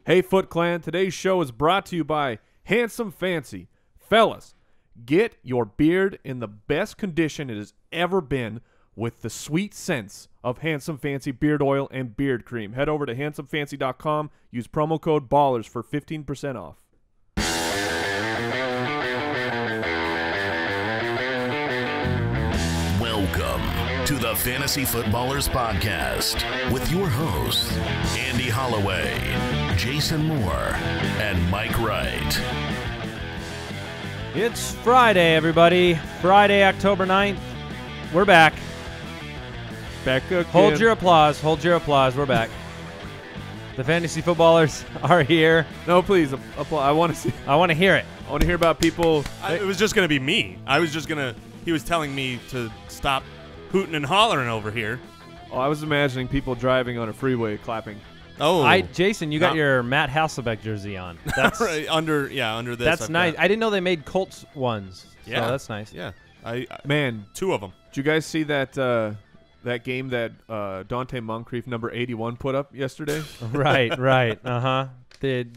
Hey, Foot Clan, today's show is brought to you by Handsome Fancy. Fellas, get your beard in the best condition it has ever been with the sweet scents of Handsome Fancy beard oil and beard cream. Head over to handsomefancy.com. Use promo code BALLERS for 15% off. Welcome to the Fantasy Footballers Podcast with your hosts, Andy Holloway, Jason Moore, and Mike Wright. It's Friday, everybody. Friday, October 9th. We're back. Back again. Hold your applause. Hold your applause. We're back. The Fantasy Footballers are here. No, please, applaud. I want to see. I want to hear it. I want to hear about people. It was just going to be me. He was telling me to stop hooting and hollering over here. Oh, I was imagining people driving on a freeway clapping. Oh. Jason, you got your Matt Hasselbeck jersey on. That's right, under this. That's nice. I didn't know they made Colts ones. Yeah. So that's nice. Yeah. Man, two of them. Did you guys see that that game that Dante Moncrief, number 81, put up yesterday? Right. Uh-huh.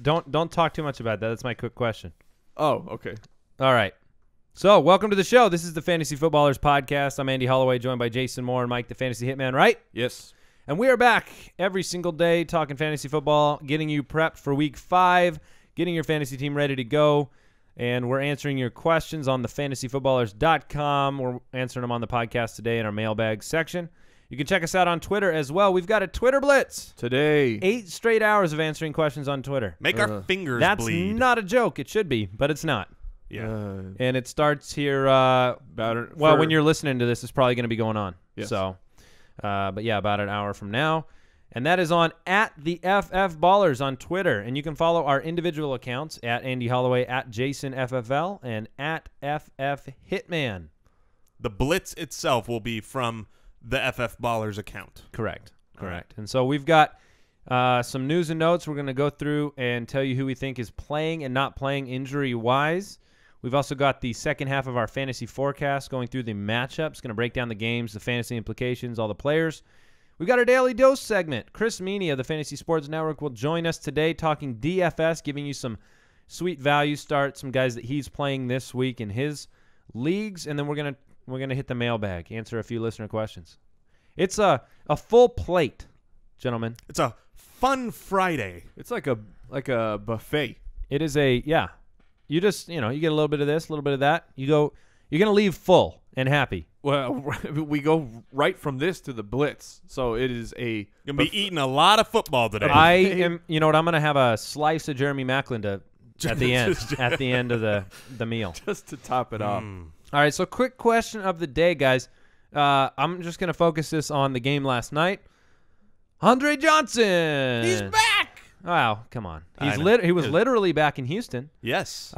Don't talk too much about that. That's my quick question. Oh, okay. All right. So, welcome to the show. This is the Fantasy Footballers Podcast. I'm Andy Holloway, joined by Jason Moore and Mike, the Fantasy Hitman, right? Yes. And we are back every single day talking fantasy football, getting you prepped for Week 5, getting your fantasy team ready to go, and we're answering your questions on thefantasyfootballers.com. We're answering them on the podcast today in our Mailbag section. You can check us out on Twitter as well. We've got a Twitter Blitz. Today. 8 straight hours of answering questions on Twitter. Make our fingers bleed. That's not a joke. It should be, but it's not. Yeah. And it starts here, when you're listening to this, it's probably going to be going on. Yes. So, but yeah, about an hour from now. And that is on @TheFFBallers on Twitter. And you can follow our individual accounts @Andy Holloway, @JasonFFL, and @FFHitman. The Blitz itself will be from the FF Ballers account. Correct. And so we've got some news and notes we're going to go through and tell you who we think is playing and not playing injury-wise. We've also got the second half of our fantasy forecast going through the matchups, going to break down the games, the fantasy implications, all the players. We've got our Daily Dose segment. Chris Meaney of the FNTSY Sports Network will join us today talking DFS, giving you some sweet value start, some guys that he's playing this week in his leagues, and then we're gonna hit the mailbag, answer a few listener questions. It's a full plate, gentlemen. It's a fun Friday. It's like a buffet. It is you just, you get a little bit of this, a little bit of that. You're going to leave full and happy. Well, we go right from this to the Blitz, so it is a... You're going to be eating a lot of football today. I'm going to have a slice of Jeremy Maclin at the end of the meal. Just to top it off. All right, so quick question of the day, guys. I'm just going to focus this on the game last night. Andre Johnson. He's back. Wow, come on. He was literally back in Houston. Yes.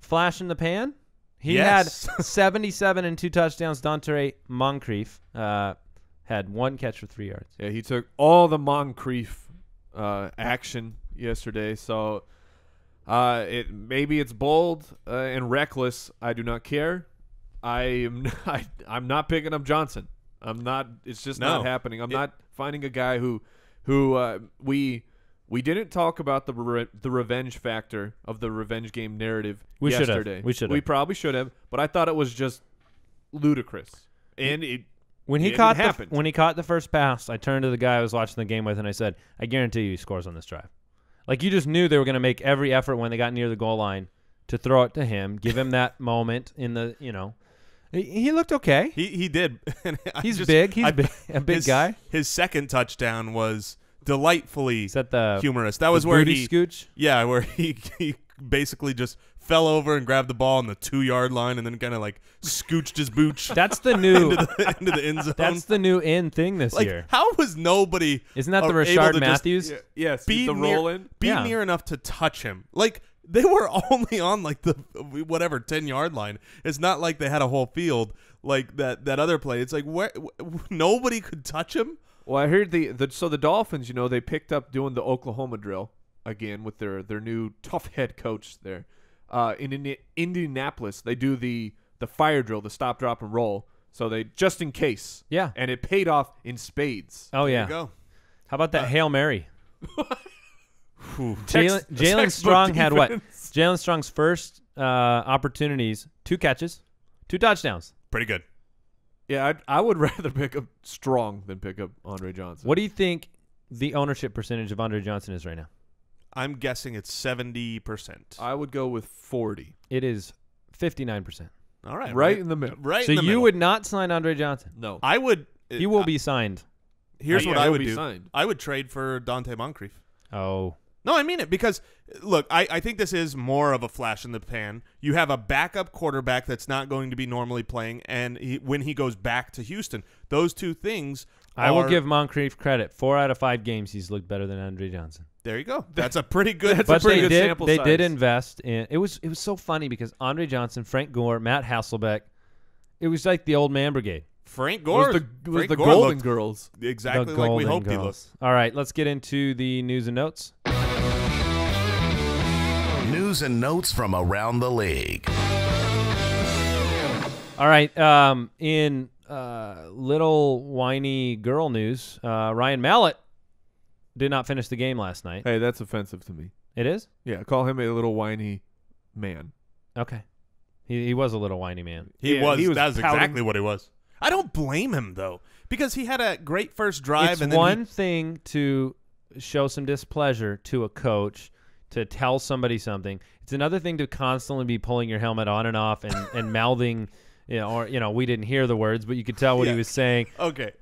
Flash in the pan. He had 77 and 2 touchdowns. Dante Moncrief had 1 catch for 3 yards. Yeah, he took all the Moncrief action yesterday. So maybe it's bold and reckless. I do not care. I'm not picking up Johnson. I'm not. It's just not happening. I'm not finding a guy who we didn't talk about the revenge factor of the revenge game narrative yesterday. We should have. We probably should have, but I thought it was just ludicrous. And when he caught the first pass, I turned to the guy I was watching the game with and I said, "I guarantee you he scores on this drive." Like, you just knew they were going to make every effort when they got near the goal line to throw it to him, give him that moment in the, He looked okay. He did. He's big. He's a big guy. His second touchdown was delightfully humorous. That was where he scooch? Yeah, where he basically just fell over and grabbed the ball on the 2-yard line and then kind of like scooched his booch. That's the new into the end zone. That's the new in thing this year. How was nobody? Isn't that the Rashard Matthews? Yes, be the roll-in. Near enough to touch him. Like, they were only on like the 10-yard line. It's not like they had a whole field like that other play. It's like nobody could touch him. Well, I heard the Dolphins, they picked up doing the Oklahoma drill again with their new tough head coach there. In Indianapolis, they do the fire drill, the stop, drop, and roll. So they just in case. Yeah. And it paid off in spades. Oh, yeah. There you go. How about that Hail Mary? Jalen Strong had what? Jalen Strong's first opportunities, 2 catches, 2 touchdowns. Pretty good. Yeah, I would rather pick up Strong than pick up Andre Johnson. What do you think the ownership percentage of Andre Johnson is right now? I'm guessing it's 70%. I would go with 40. It is 59%. All right. Right in the middle. Right So in the you middle. would not sign Andre Johnson? No. I would. He will be signed. Here's Yeah, what I he'll would be do. signed. I would trade for Dante Moncrief. Oh. No, I mean it because, look, I think this is more of a flash in the pan. You have a backup quarterback that's not going to be normally playing, and when he goes back to Houston, those two things I will give Moncrief credit. 4 out of 5 games he's looked better than Andre Johnson. There you go. That's a pretty good. That's But a pretty they good did. sample They size. did invest in. It was so funny because Andre Johnson, Frank Gore, Matt Hasselbeck. It was like the old man brigade. Frank It Gore. was Frank the Gore Golden looked Girls. exactly The like we Golden hoped he Girls. looked. All right, let's get into the news and notes. News and notes from around the league. All right, in little whiny girl news, Ryan Mallett did not finish the game last night. Hey, that's offensive to me. It is? Yeah, call him a little whiny man. Okay. He was a little whiny man. He Yeah, was. he was That's pouting. exactly what he was. I don't blame him though, because he had a great first drive, It's and then one thing to show some displeasure to a coach, to tell somebody something. It's another thing to constantly be pulling your helmet on and off and mouthing, we didn't hear the words, but you could tell what he was saying. Okay.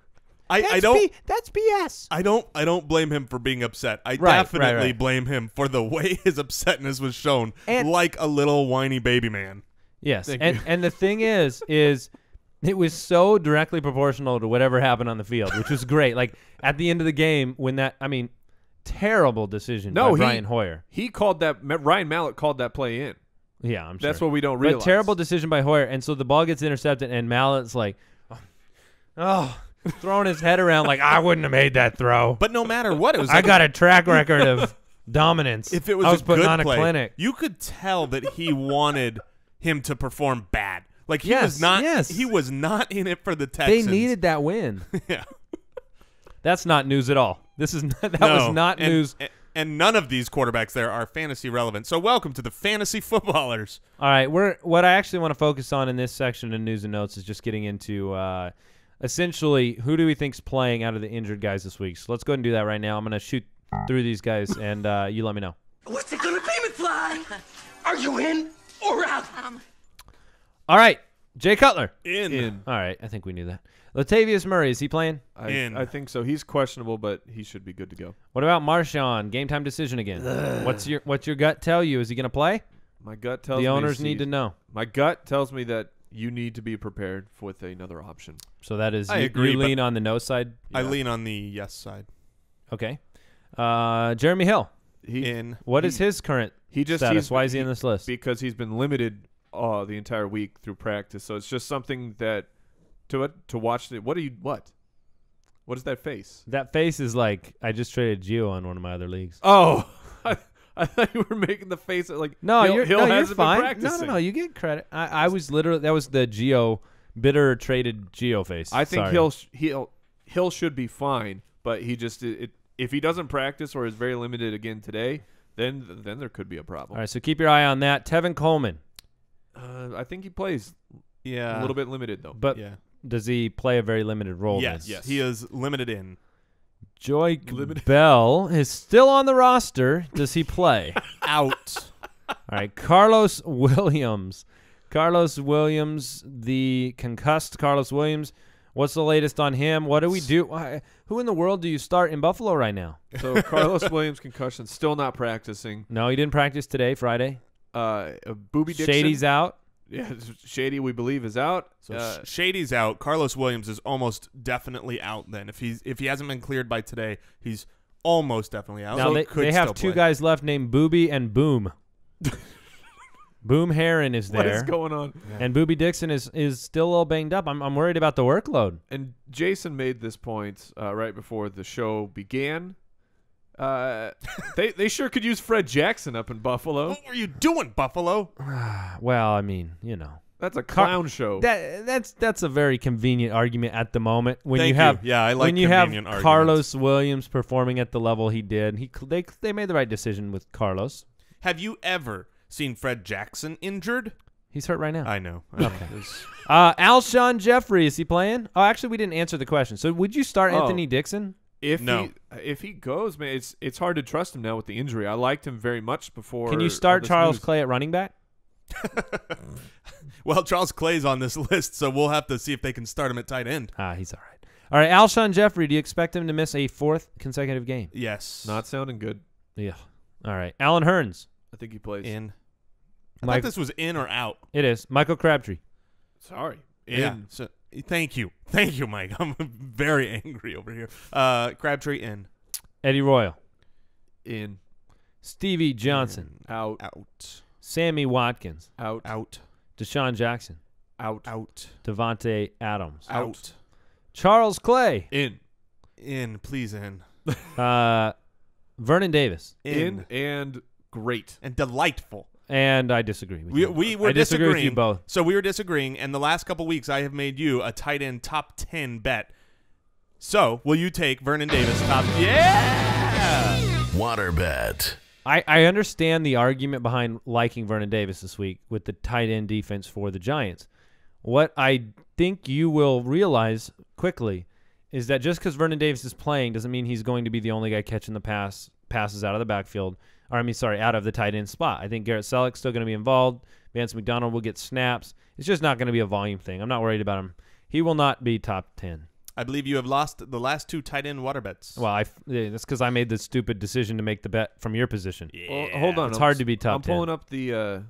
I don't. That's BS. I don't blame him for being upset. I Right, definitely right. blame him for the way his upsetness was shown, And- like a little whiny baby man. Yes, Thank you. and the thing is it was so directly proportional to whatever happened on the field, which was great. Like at the end of the game, when terrible decision by Brian Hoyer. He called that. Ryan Mallett called that play in. Yeah, I'm sure. That's what we don't realize. But terrible decision by Hoyer, and so the ball gets intercepted, and Mallett's like, throwing his head around like, I wouldn't have made that throw. But no matter what, it was. I Like got a track record of dominance. If it was, I was a putting good on play, a clinic. you could tell that he wanted him to perform bad. Like he Yes, was not. yes. He was not in it for the They Texans. needed that win. Yeah. That's not news at all. This is not, that No, was not and- news. And none of these quarterbacks there are fantasy relevant. So welcome to the fantasy footballers. All right, what I actually want to focus on in this section of news and notes is just getting into essentially who do we think's playing out of the injured guys this week. So let's go ahead and do that right now. I'm going to shoot through these guys, and you let me know. What's it gonna be, McFly? Are you in or out? All right, Jay Cutler. In. All right, I think we knew that. Latavius Murray, is he playing? I think so. He's questionable, but he should be good to go. What about Marshawn? Game time decision again. What's your gut tell you? Is he going to play? My gut tells me The owners Steve, need to know. My gut tells me that you need to be prepared with another option. So that is I you, agree, you but- lean on the no side. I lean on the yes side. Okay. Jeremy Hill. What is his current status? Why is he in this list? Because he's been limited the entire week through practice. So it's just something that to watch. What is that face? That face is like I just traded Gio on one of my other leagues. Oh, I thought you were making the face like No, Hill, you're hasn't fine. been practicing. No. You get credit. I was literally that was the Gio bitter traded Gio face. I think Sorry. Hill should be fine, but he just if he doesn't practice or is very limited again today, then there could be a problem. All right, so keep your eye on that. Tevin Coleman. I think he plays Yeah. a little bit limited though. But Yeah. does he play a very limited role? Yes. then? Yes. He is limited in. Joy Bell is still on the roster. Does he play? Out. All right, Carlos Williams. The concussed Carlos Williams. What's the latest on him? What do we do? Who in the world do you start in Buffalo right now? So Carlos Williams concussion, still not practicing. No, he didn't practice today, Friday. Booby Dixon. Shady's out. Yeah, Shady we believe is out. So Shady's out. Carlos Williams is almost definitely out. Then if he hasn't been cleared by today, he's almost definitely out. Now So they could have still two play. guys left named Booby and Boom. Boom Heron is what there. is going on? And Booby Dixon is still a little banged up. I'm worried about the workload. And Jason made this point right before the show began. They sure could use Fred Jackson up in Buffalo. What were you doing, Buffalo? Well, I mean, That's a clown show. That's a very convenient argument at the moment when Thank you have you. Yeah, I like when you have convenient arguments. Carlos Williams performing at the level he did. They made the right decision with Carlos. Have you ever seen Fred Jackson injured? He's hurt right now. I know. Okay. Alshon Jeffrey, is he playing? Oh, actually, we didn't answer the question. So would you start Anthony Dixon? If he goes, man, it's hard to trust him now with the injury. I liked him very much before. Can you start Charles Clay at running back? Well, Charles Clay's on this list, so we'll have to see if they can start him at tight end. He's all right. All right, Alshon Jeffrey, do you expect him to miss a 4th consecutive game? Yes. Not sounding good. Yeah. All right. Alan Hearns. I think he plays. In. I thought this was in or out. It is. Michael Crabtree. Sorry. In. Yeah. So, thank you, Mike. I'm very angry over here. Crabtree in. Eddie Royal. In. Stevie Johnson. Out. Sammy Watkins. Out. Deshaun Jackson. Out. Devontae Adams. Out. Charles Clay. In. Please in. Vernon Davis. In and great. And delightful. And I disagree with you. We were I disagree disagreeing. with you both. So we were disagreeing, and the last couple weeks I have made you a tight end top 10 bet. So will you take Vernon Davis top? Yeah. Water bet. I understand the argument behind liking Vernon Davis this week with the tight end defense for the Giants. What I think you will realize quickly is that just because Vernon Davis is playing doesn't mean he's going to be the only guy catching the passes out of the backfield. Out of the tight end spot. I think Garrett Selleck's still going to be involved. Vance McDonald will get snaps. It's just not going to be a volume thing. I'm not worried about him. He will not be top 10. I believe you have lost the last 2 tight end water bets. Well, that's because I made the stupid decision to make the bet from your position. Yeah. Well, hold on. It's hard to be top 10. I'm pulling up the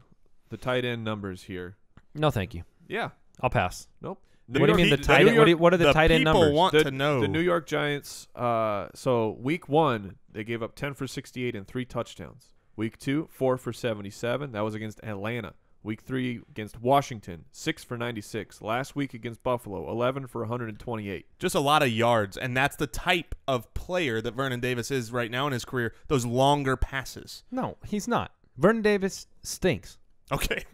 tight end numbers here. No, thank you. Yeah. I'll pass. Nope. What do you mean the tight end? What are the tight end numbers? People want to know. The New York Giants, so week 1, they gave up 10 for 68 and 3 touchdowns. Week 2, 4 for 77. That was against Atlanta. Week 3 against Washington, 6 for 96. Last week against Buffalo, 11 for 128. Just a lot of yards, and that's the type of player that Vernon Davis is right now in his career, those longer passes. No, he's not. Vernon Davis stinks. Okay.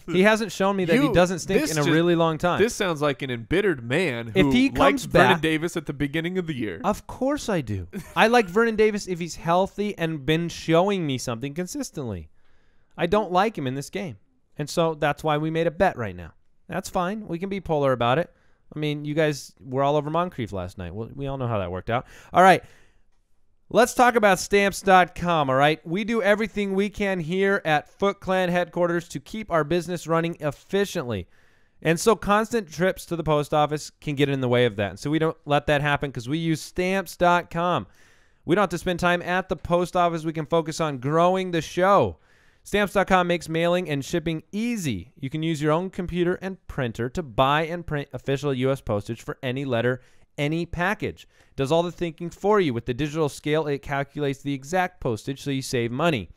He hasn't shown me that he doesn't stink in a really long time. This sounds like an embittered man If who he likes comes back, Vernon Davis at the beginning of the year. Of course I do. I like Vernon Davis if he's healthy and been showing me something consistently. I don't like him in this game. And so that's why we made a bet right now. That's fine. We can be polar about it. I mean, you guys were all over Moncrief last night. We all know how that worked out. All right. Let's talk about Stamps.com, all right? We do everything we can here at Foot Clan headquarters to keep our business running efficiently. And so constant trips to the post office can get in the way of that. And so we don't let that happen because we use Stamps.com. We don't have to spend time at the post office. We can focus on growing the show. Stamps.com makes mailing and shipping easy. You can use your own computer and printer to buy and print official U.S. postage for any letter, any package. It does all the thinking for you. With the digital scale, it calculates the exact postage so you save money.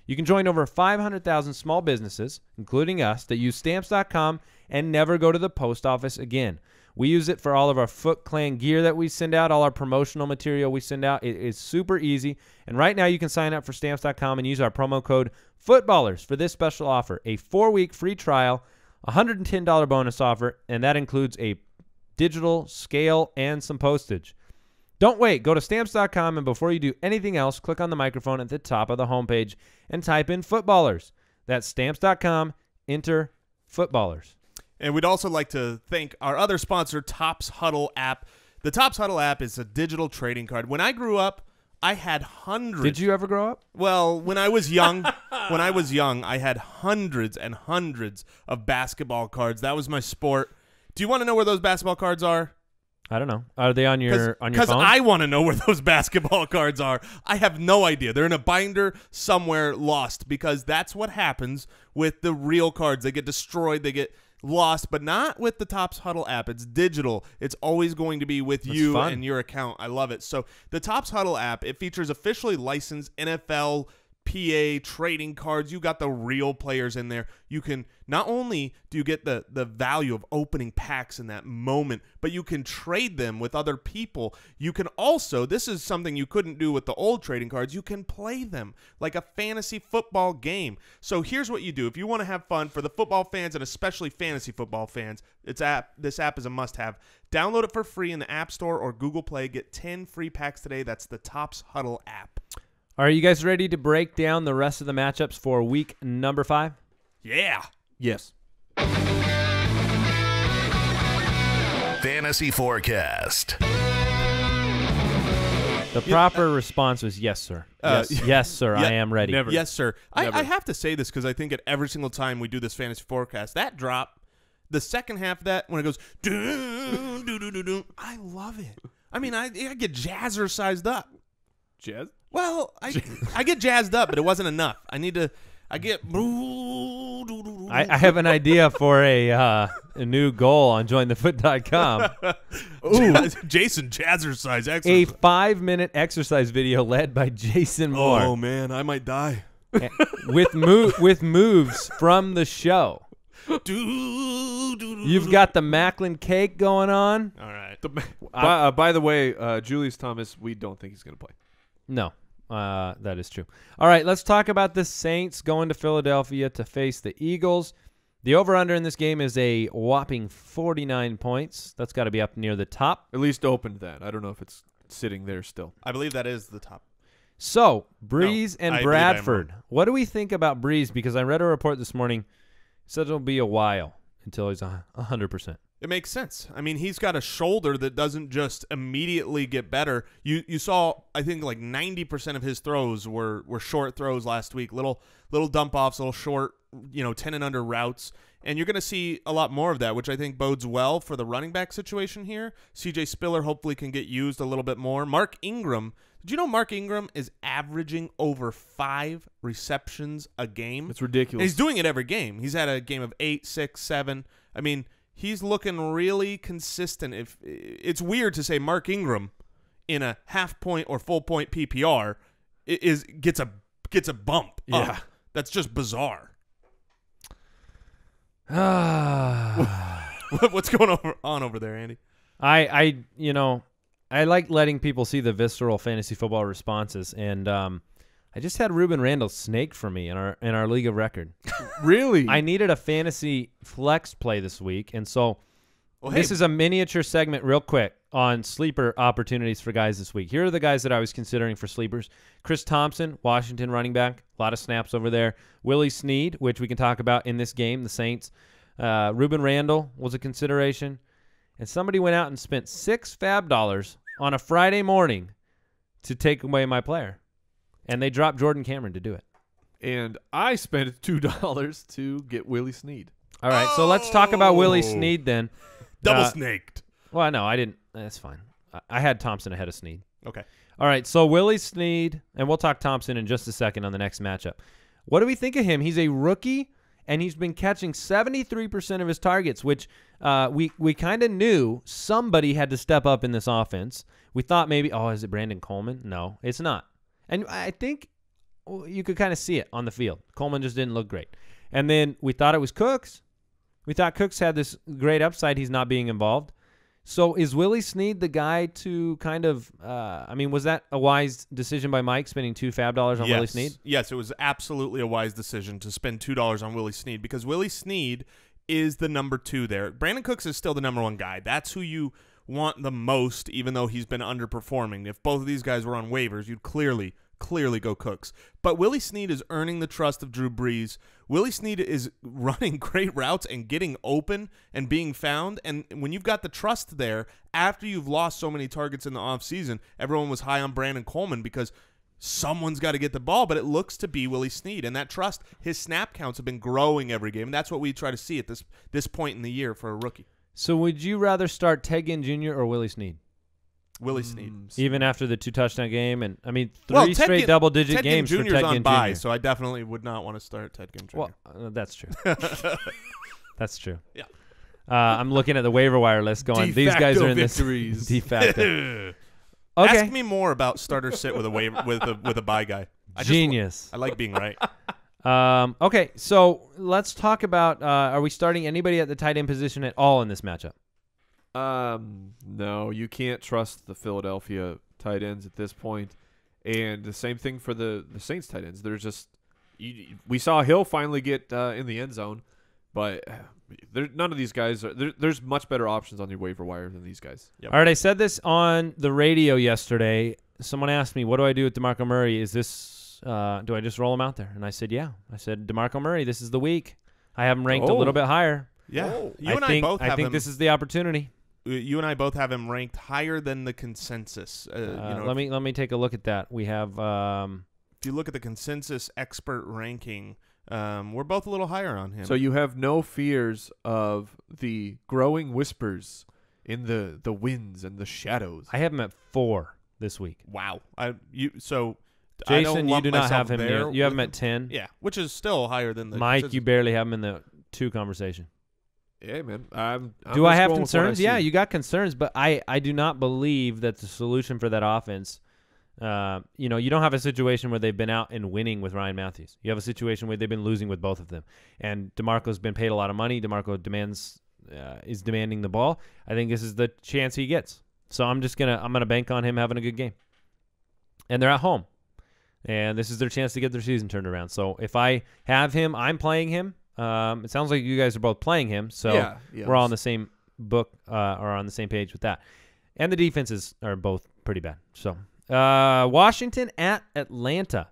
You can join over 500,000 small businesses, including us, that use Stamps.com and never go to the post office again. We use it for all of our Foot Clan gear that we send out, all our promotional material we send out. It is super easy. And right now you can sign up for Stamps.com and use our promo code FOOTBALLERS for this special offer. A 4-week free trial, $110 bonus offer, and that includes a digital scale and some postage. Don't wait. Go to Stamps.com, and before you do anything else, click on the microphone at the top of the homepage and type in Footballers. That's Stamps.com. Enter Footballers. And we'd also like to thank our other sponsor, Topps Huddle app. The Topps Huddle app is a digital trading card. When I grew up, I had hundreds. Did you ever grow up? Well, when I was young, I had hundreds and hundreds of basketball cards. That was my sport. Do you want to know where those basketball cards are? I don't know. Are they on your phone? Because I want to know where those basketball cards are. I have no idea. They're in a binder somewhere lost, because that's what happens with the real cards. They get destroyed. They get lost, but not with the Topps Huddle app. It's digital. It's always going to be with you and your account. I love it. So the Topps Huddle app, it features officially licensed NFL PA trading cards. You got the real players in there. You can not only do you get the value of opening packs in that moment, but you can trade them with other people. You can also, this is something you couldn't do with the old trading cards, you can play them like a fantasy football game. So here's what you do. If you want to have fun for the football fans and especially fantasy football fans, this app is a must-have. Download it for free in the App Store or Google Play. Get 10 free packs today. That's the Topps Huddle app. Are you guys ready to break down the rest of the matchups for week number 5? Yeah. Yes. Fantasy Forecast. The proper response was yes, sir. Yes, sir, yeah, I am ready. never. Yes, sir. Never. I have to say this because I think at every single time we do this fantasy forecast, that drop, the second half of that, when it goes, doo, doo, doo, doo, doo, I love it. I mean, I get jazzercised up. Jazz? Well, I get jazzed up, but it wasn't enough. I get. I have an idea for a new goal on jointhefoot.com. Jason jazzercise A exercise. 5-minute exercise video led by Jason Moore. Oh man, I might die. with moves from the show. You've got the Macklin cake going on. All right. By the way, Julius Thomas, we don't think he's going to play. No, that is true. All right, let's talk about the Saints going to Philadelphia to face the Eagles. The over-under in this game is a whopping 49 points. That's got to be up near the top. At least opened that. I don't know if it's sitting there still. I believe that is the top. So, Breeze No, I and believe I am Bradford. What do we think about Breeze? Because I read a report this morning. It said it'll be a while until he's 100%. It makes sense. I mean, he's got a shoulder that doesn't just immediately get better. You saw, I think, like 90% of his throws were short throws last week. Little dump offs, little short, 10 and under routes. And you're going to see a lot more of that, which I think bodes well for the running back situation here. CJ Spiller hopefully can get used a little bit more. Mark Ingram. Did you know Mark Ingram is averaging over 5 receptions a game? It's ridiculous. And he's doing it every game. He's had a game of 8, 6, 7. I mean, he's looking really consistent. If it's weird to say Mark Ingram in a half-point or full-point PPR gets a bump. Yeah. Up. That's just bizarre. What's going on over there, Andy? I like letting people see the visceral fantasy football responses, and I just had Ruben Randall snake for me in our league of record. Really? I needed a fantasy flex play this week, and so this is a miniature segment real quick on sleeper opportunities for guys this week. Here are the guys that I was considering for sleepers. Chris Thompson, Washington running back, a lot of snaps over there. Willie Snead, which we can talk about in this game, the Saints. Ruben Randall was a consideration. And somebody went out and spent $6 fab on a Friday morning to take away my player. And they dropped Jordan Cameron to do it. And I spent $2 to get Willie Snead. All right, so let's talk about Willie Snead then. Double snaked. Well, no, I didn't. That's fine. I had Thompson ahead of Snead. Okay. All right, so Willie Snead, and we'll talk Thompson in just a second on the next matchup. What do we think of him? He's a rookie, and he's been catching 73% of his targets, which we kind of knew somebody had to step up in this offense. We thought maybe, is it Brandon Coleman? No, it's not. And I think you could kind of see it on the field. Coleman just didn't look great. And then we thought it was Cooks. We thought Cooks had this great upside. He's not being involved. So is Willie Snead the guy to kind of was that a wise decision by Mike, spending $2 fab on Willie Snead? Yes, it was absolutely a wise decision to spend $2 on Willie Snead because Willie Snead is the number 2 there. Brandon Cooks is still the number 1 guy. That's who you want the most, even though he's been underperforming. If both of these guys were on waivers, you'd clearly go Cooks. But Willie Snead is earning the trust of Drew Brees. Willie Snead is running great routes and getting open and being found. And when you've got the trust there, after you've lost so many targets in the offseason, everyone was high on Brandon Coleman because someone's got to get the ball, but it looks to be Willie Snead. And that trust, his snap counts have been growing every game. And that's what we try to see at this point in the year for a rookie. So would you rather start Ted Ginn Jr. or Willie Snead? Willie Snead. Even after the 2-touchdown game, and I mean three straight double-digit games for Ted Ginn Jr. So I definitely would not want to start Ted Ginn Jr. Well, that's true. That's true. Yeah. I'm looking at the waiver wire list going, these guys are in victories. this de facto. Okay. Ask me more about starter sit with a waiver with a bye guy. Genius. I like being right. Okay, so let's talk about, are we starting anybody at the tight end position at all in this matchup? No, you can't trust the Philadelphia tight ends at this point. And the same thing for the Saints tight ends. They're just we saw Hill finally get in the end zone, but none of these guys are. There's much better options on your waiver wire than these guys. Yep. All right, I said this on the radio yesterday. Someone asked me, what do I do with DeMarco Murray? Is this do I just roll him out there? And I said, yeah. I said, DeMarco Murray, this is the week. I have him ranked a little bit higher. Yeah. I think this is the opportunity. You and I both have him ranked higher than the consensus. Let me take a look at that. We have if you look at the consensus expert ranking, we're both a little higher on him. So you have no fears of the growing whispers in the winds and the shadows. I have him at 4 this week. Wow. Jason, you do not have him there. You have him at 10. Yeah, which is still higher than the Mike, consensus. you barely have him in the 2 conversation. Yeah, man. I'm do I just have going with what concerns? I Yeah, see. you got concerns, but I do not believe that the solution for that offense, you don't have a situation where they've been out and winning with Ryan Matthews. You have a situation where they've been losing with both of them. And DeMarco's been paid a lot of money. DeMarco is demanding the ball. I think this is the chance he gets. So I'm gonna bank on him having a good game. And they're at home. And this is their chance to get their season turned around. So if I have him, I'm playing him. It sounds like you guys are both playing him, so yeah, we're all on the same book or on the same page with that. And the defenses are both pretty bad. So Washington at Atlanta.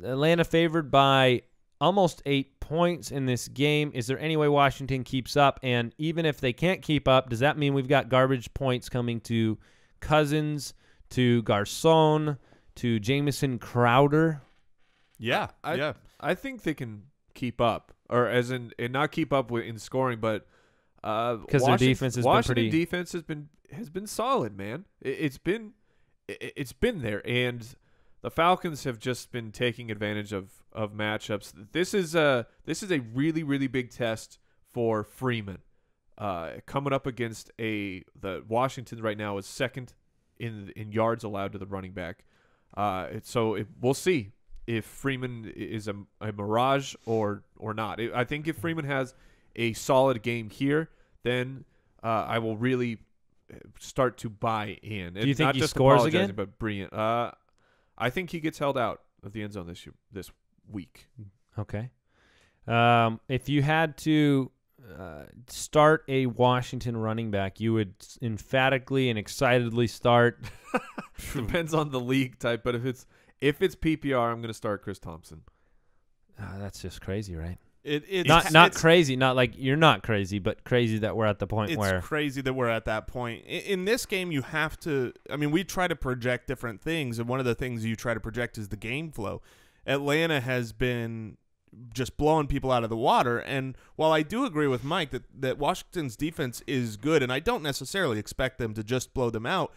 Atlanta favored by almost 8 points in this game. Is there any way Washington keeps up? And even if they can't keep up, does that mean we've got garbage points coming to Cousins, to Garcon, to Jamison Crowder? Yeah. I think they can keep up, or as in and not keep up in scoring, but because their defense has been pretty. Defense has been solid, man. It's been there, and the Falcons have just been taking advantage of matchups. This is a really, really big test for Freeman, coming up against the Washington right now is second in yards allowed to the running back. We'll see if Freeman is a mirage or not. I think if Freeman has a solid game here, then I will really start to buy in. Do you think not he just scores apologizing, again? But brilliant. I think he gets held out of the end zone this week. Okay. If you had to start a Washington running back, you would emphatically and excitedly start. Depends on the league type, but if it's PPR, I'm going to start Chris Thompson. That's just crazy, right? It's Not crazy, not like you're not crazy, but crazy that we're at the point where. It's crazy that we're at that point. In this game, you have to. I mean, we try to project different things, and one of the things you try to project is the game flow. Atlanta has been just blowing people out of the water, and while I do agree with Mike that Washington's defense is good, and I don't necessarily expect them to just blow them out,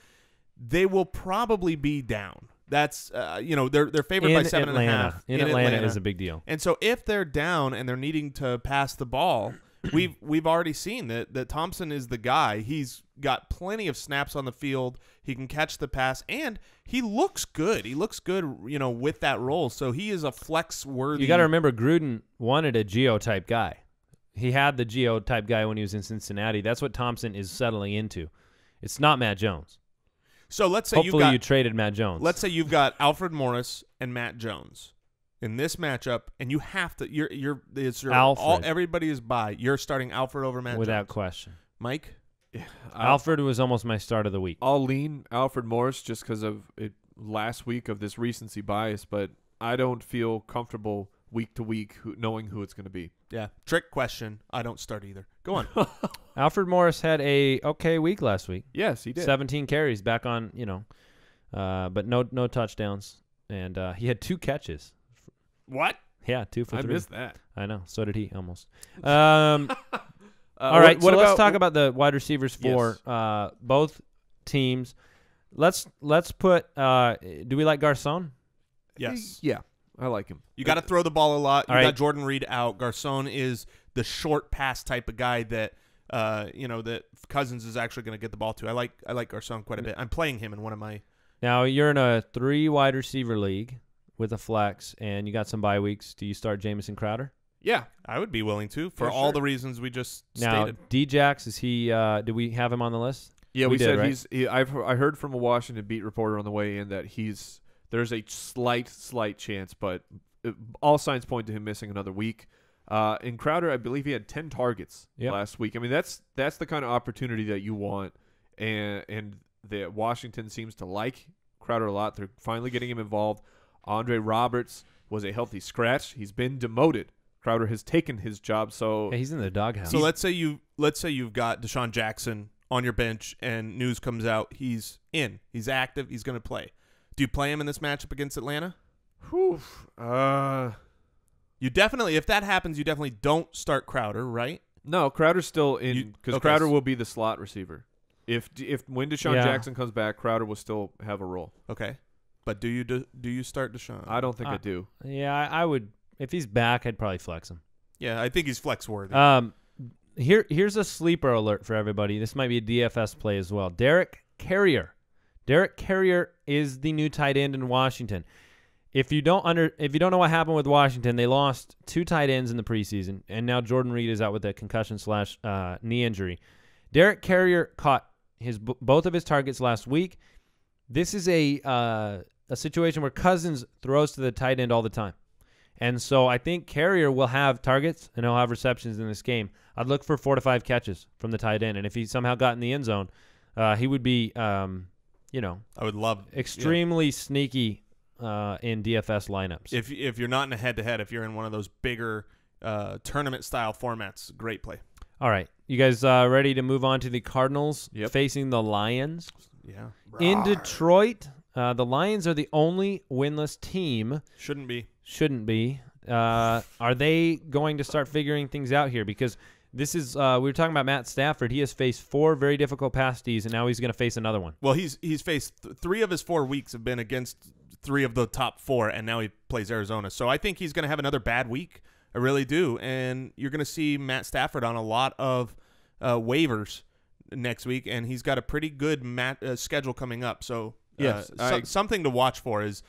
they will probably be down. That's they're favored by 7.5. In Atlanta is a big deal. And so if they're down and they're needing to pass the ball, we've already seen that Thompson is the guy. He's got plenty of snaps on the field. He can catch the pass, and he looks good. He looks good, with that role. So he is a flex worthy. You got to remember, Gruden wanted a Geo type guy. He had the Geo type guy when he was in Cincinnati. That's what Thompson is settling into. It's not Matt Jones. So let's say hopefully you traded Matt Jones. Let's say you've got Alfred Morris and Matt Jones in this matchup, and you have to. Everybody is by. You're starting Alfred over Matt without Jones. question. Mike, Alfred was almost my start of the week. I'll lean Alfred Morris just because of it last week of this recency bias, but I don't feel comfortable week to week knowing who it's going to be. Yeah, trick question. I don't start either. Go on. Alfred Morris had a okay week last week. Yes, he did. 17 carries back on, but no touchdowns, and he had 2 catches. What? Yeah, 2 for 3. I missed that. I know. So did he almost. All right, so let's talk about the wide receivers for both teams. Let's put. Do we like Garcon? Yes. Yeah, I like him. You got to throw the ball a lot. You All right. got Jordan Reed out. Garcon is the short pass type of guy that that Cousins is actually going to get the ball to. I like Garcon quite a bit. I'm playing him in one of my. Now you're in a 3 wide receiver league with a flex and you got some bye weeks, do you start Jamison Crowder? Yeah. I would be willing to for Yeah, all sure. the reasons we just Now, stated. Djax, is he? Do we have him on the list? Yeah, we did, said right? I heard from a Washington beat reporter on the way in that there's a slight chance, but all signs point to him missing another week. In Crowder, I believe he had 10 targets last week. I mean, that's the kind of opportunity that you want, and that Washington seems to like Crowder a lot. They're finally getting him involved. Andre Roberts was a healthy scratch. He's been demoted. Crowder has taken his job, so Yeah, he's in the doghouse. So let's say you've got Deshaun Jackson on your bench, and news comes out he's in, he's active, he's going to play. Do you play him in this matchup against Atlanta? You definitely, if that happens, you definitely don't start Crowder, right? no, Crowder's still in because okay, Crowder so- will be the slot receiver. When Deshaun Jackson comes back, Crowder will still have a role. Okay, but do you start Deshaun? I don't think I do. Yeah, I would. If he's back, I'd probably flex him. Yeah, I think he's flex worthy. Here's a sleeper alert for everybody. This might be a DFS play as well. Derek Carrier. Derek Carrier is the new tight end in Washington. If you don't know what happened with Washington, they lost 2 tight ends in the preseason, and now Jordan Reed is out with a concussion / knee injury. Derek Carrier caught both of his targets last week. This is a situation where Cousins throws to the tight end all the time. And so I think Carrier will have targets and he'll have receptions in this game. I'd look for 4 to 5 catches from the tight end. And if he somehow got in the end zone, he would be, I would love extremely sneaky in DFS lineups. If you're not in a head-to-head, if you're in one of those bigger tournament-style formats, great play. All right. You guys ready to move on to the Cardinals facing the Lions? Yeah. In Detroit, the Lions are the only winless team. Shouldn't be. Are they going to start figuring things out here? Because this is we were talking about Matt Stafford. He has faced 4 very difficult pass Ds, and now he's going to face another one. Well, he's faced 3 of his 4 weeks have been against 3 of the top 4, and now he plays Arizona. So I think he's going to have another bad week. I really do. And you're going to see Matt Stafford on a lot of waivers next week, and he's got a pretty good schedule coming up. So Yes, something to watch for is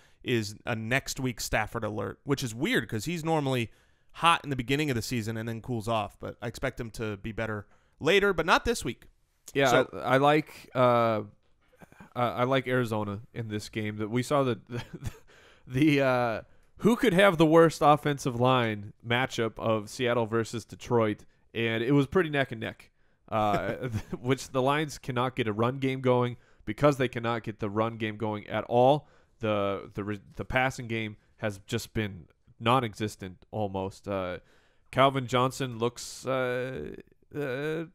a next week Stafford alert, which is weird because he's normally hot in the beginning of the season and then cools off. But I expect him to be better later, but not this week. Yeah, So- I like Arizona in this game. That we saw the who could have the worst offensive line matchup of Seattle versus Detroit, and it was pretty neck and neck. Which the Lions cannot get a run game going because they cannot get the run game going at all. The passing game has just been non-existent almost. Calvin Johnson looks I think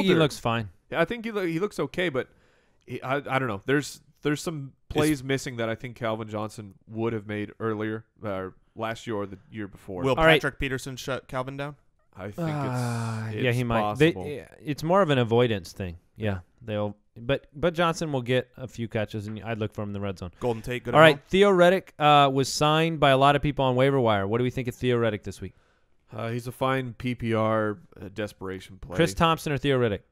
he older. looks fine. I think he looks okay, but I don't know. There's some plays missing that I think Calvin Johnson would have made earlier, last year or the year before. Will All right. Patrick Peterson shut Calvin down? I think it's yeah, he might. possible. It's more of an avoidance thing. Yeah, but Johnson will get a few catches, and I'd look for him in the red zone. Golden Tate, good. All right, Theo Reddick was signed by a lot of people on waiver wire. What do we think of Theo Reddick this week? He's a fine PPR desperation play. Chris Thompson or Theo Reddick?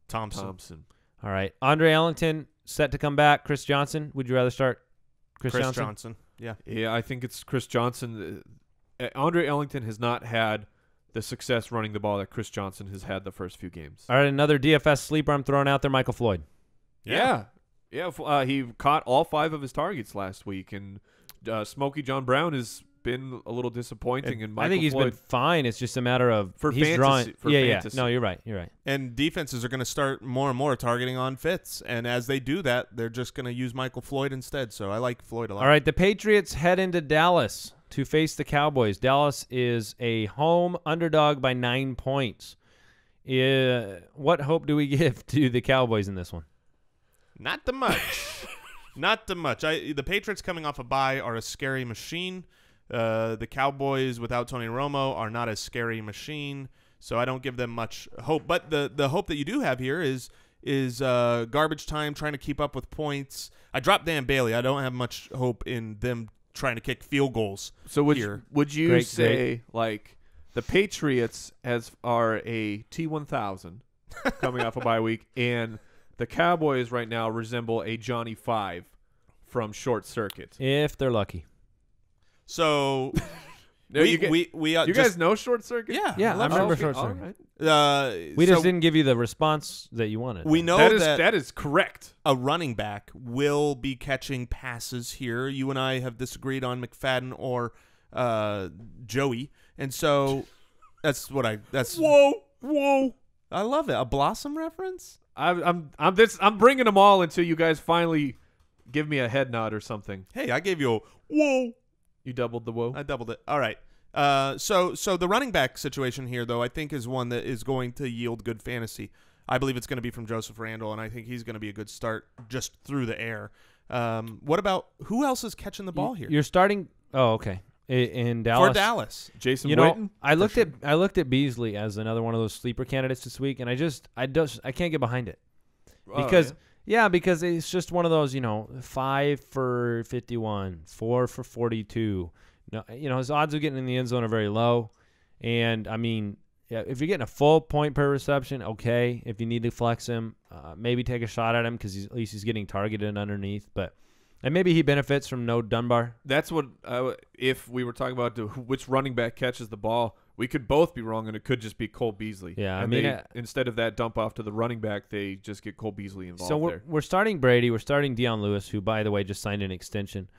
Thompson. All right, Andre Ellington set to come back. Chris Johnson. Would you rather start Chris Johnson? Yeah. Yeah, I think it's Chris Johnson. Andre Ellington has not had the success running the ball that Chris Johnson has had the first few games. All right, another DFS sleeper I'm throwing out there, Michael Floyd. Yeah. He caught all 5 of his targets last week, and Smokey John Brown has been a little disappointing. And Michael I think he's Floyd, been fine. It's just a matter of For he's fantasy- drawing. for yeah. fantasy. No, you're right. And defenses are going to start more and more targeting on Fitz. And as they do that, they're just going to use Michael Floyd instead. So I like Floyd a lot. All right, the Patriots head into Dallas to face the Cowboys. Dallas is a home underdog by 9 points. What hope do we give to the Cowboys in this one? Not too much. Not too much. The Patriots coming off a bye are a scary machine. The Cowboys without Tony Romo are not a scary machine. So I don't give them much hope. But the hope that you do have here is garbage time, trying to keep up with points. I dropped Dan Bailey. I don't have much hope in them trying to kick field goals. So would here. you Great, say like the Patriots are a T1000 coming off a bye week, and the Cowboys right now resemble a Johnny 5 from short circuit. If they're lucky. So No, we you just, guys know short circuit? yeah, Yeah, I remember short All circuit. right. We so just didn't give you the response that you wanted. we know That is correct. a running back will be catching passes here. You and I have disagreed on McFadden or Joey, and so that's Whoa. I love it. A Blossom reference. I'm bringing them all until you guys finally give me a head nod or something. Hey, I gave you a whoa. You doubled the whoa. I doubled it. All right. So the running back situation here, though, I think is one that is going to yield good fantasy. I believe it's going to be from Joseph Randle, and I think he's going to be a good start just through the air. What about who else is catching the ball here? You're starting. Oh, okay. In Dallas. For Dallas. Jason You Witten? know, I looked at Beasley as another one of those sleeper candidates this week, and I can't get behind it because because it's just one of those, 5 for 51, 4 for 42. No, his odds of getting in the end zone are very low, and I mean, if you're getting a full point per reception, okay. If you need to flex him, maybe take a shot at him because at least he's getting targeted underneath, and maybe he benefits from no Dunbar. That's what if we were talking about which running back catches the ball, we could both be wrong, and it could just be Cole Beasley. Yeah, and I mean, instead of that dump off to the running back, they just get Cole Beasley involved. So we're starting Brady, we're starting Deion Lewis, who by the way just signed an extension.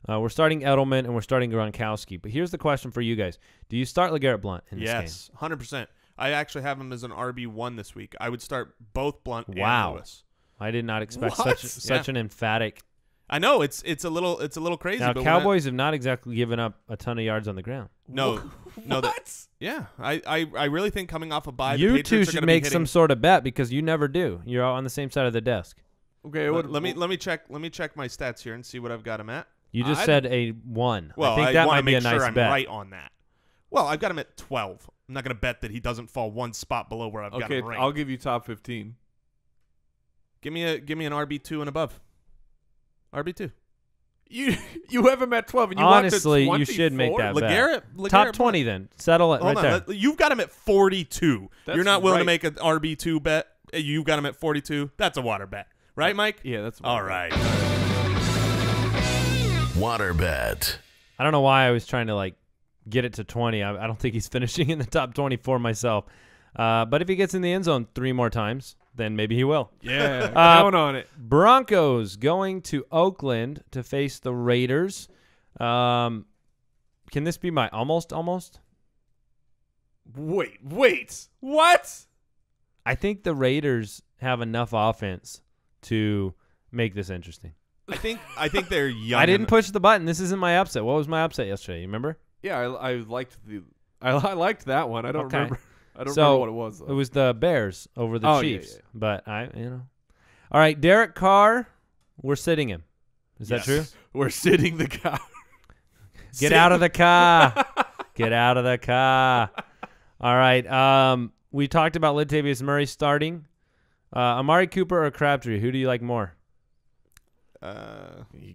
We're starting Edelman, and we're starting Gronkowski. But here's the question for you guys: do you start LeGarrette Blount in this game? Yes, 100%. I actually have him as an RB1 this week. I would start both Blount and Lewis. I did not expect What? such an emphatic. I know it's a little crazy. Now, but Cowboys have not exactly given up a ton of yards on the ground. no. What? Yeah, I really think coming off a bye, the You Patriots two are should gonna make be some hitting, sort of bet because you never do. You're all on the same side of the desk. Okay, Let me check my stats here and see what I've got him at. You just said a 1. Well, I think that want might to be make a nice sure I'm bet. right on that. Well, I've got him at 12. I'm not going to bet that he doesn't fall one spot below where I've got Okay, him ranked. I'll give you top 15. Give me an RB2 and above. RB2. You have him at 12, and you Honestly, want you to should make that bet. LeGarrette Top 20 then. Settle it Hold right on. there. You've got him at 42. That's You're not willing to right. make an RB2 bet. You've got him at 42. That's a water bet. Right, Mike? Yeah, that's All right. Water bet. I don't know why I was trying to get it to 20. I don't think he's finishing in the top 20 for myself. But if he gets in the end zone 3 more times, then maybe he will. Yeah, count on it. Broncos going to Oakland to face the Raiders. Can this be my almost? Wait. What? I think the Raiders have enough offense to make this interesting. I think they're young. I didn't push the button. This isn't my upset. What was my upset yesterday? You remember? Yeah, I liked I liked that one. I don't Okay. remember. I don't remember what it was, though. It was the Bears over the Oh, Chiefs. yeah. But All right, Derek Carr, we're sitting him. Is that true? We're sitting the car. Get out of the car. Get out of the car. All right. We talked about Latavius Murray starting. Amari Cooper or Crabtree? Who do you like more?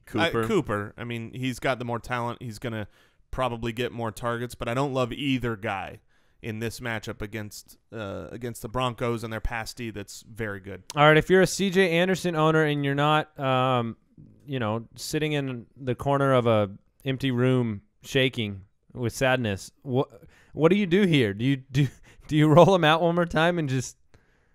Cooper. I mean, he's got the more talent. He's going to probably get more targets, but I don't love either guy in this matchup against the Broncos and their pass D that's very good. All right, if you're a C.J. Anderson owner and you're not, sitting in the corner of a empty room shaking with sadness, what do you do here? Do you roll him out one more time and just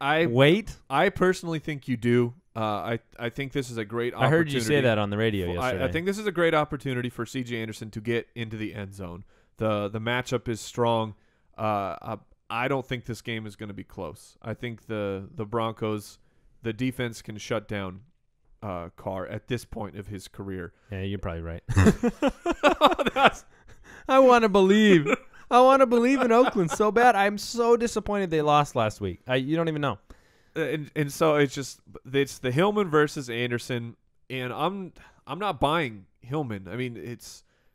wait? I personally think you do. I think this is a great opportunity. I heard you say that on the radio yesterday. I think this is a great opportunity for C.J. Anderson to get into the end zone. The matchup is strong. I don't think this game is going to be close. I think the Broncos, the defense can shut down Carr at this point of his career. Yeah, you're probably right. I want to believe. I want to believe in Oakland so bad. I'm so disappointed they lost last week. You don't even know. And so it's the Hillman versus Anderson, and I'm not buying Hillman. I mean,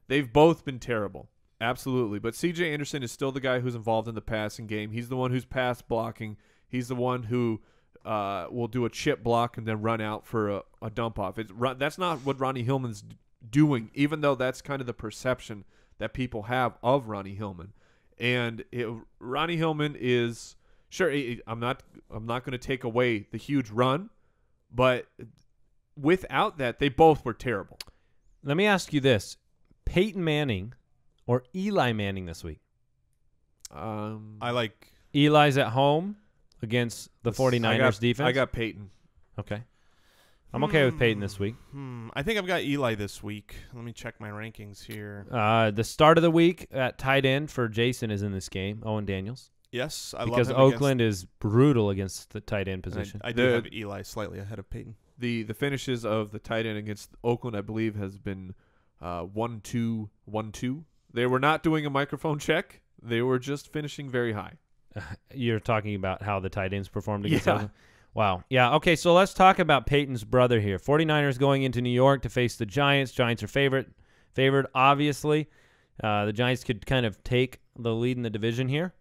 they've both been terrible. Absolutely. But C.J. Anderson is still the guy who's involved in the passing game. He's the one who's pass blocking. He's the one who will do a chip block and then run out for a dump off. That's not what Ronnie Hillman's doing, even though that's kind of the perception that people have of Ronnie Hillman. And Ronnie Hillman is sure. I'm not going to take away the huge run, but without that, they both were terrible. let me ask you this. Peyton Manning or Eli Manning this week? I like Eli's at home against the 49ers defense. I got Peyton. Okay. I'm okay with Peyton this week. I think I've got Eli this week. Let me check my rankings here. The start of the week at tight end for Jason is in this game, Owen Daniels. Yes, I because love him Oakland is brutal against the tight end position. I do have Eli slightly ahead of Peyton. The finishes of the tight end against Oakland, I believe, has been 1-2, 1-2. They were not doing a microphone check. They were just finishing very high. You're talking about how the tight ends performed against Yeah. Oakland? Wow. Yeah, okay, so let's talk about Peyton's brother here. 49ers going into New York to face the Giants. Giants are favored, obviously. The Giants could kind of take the lead in the division here.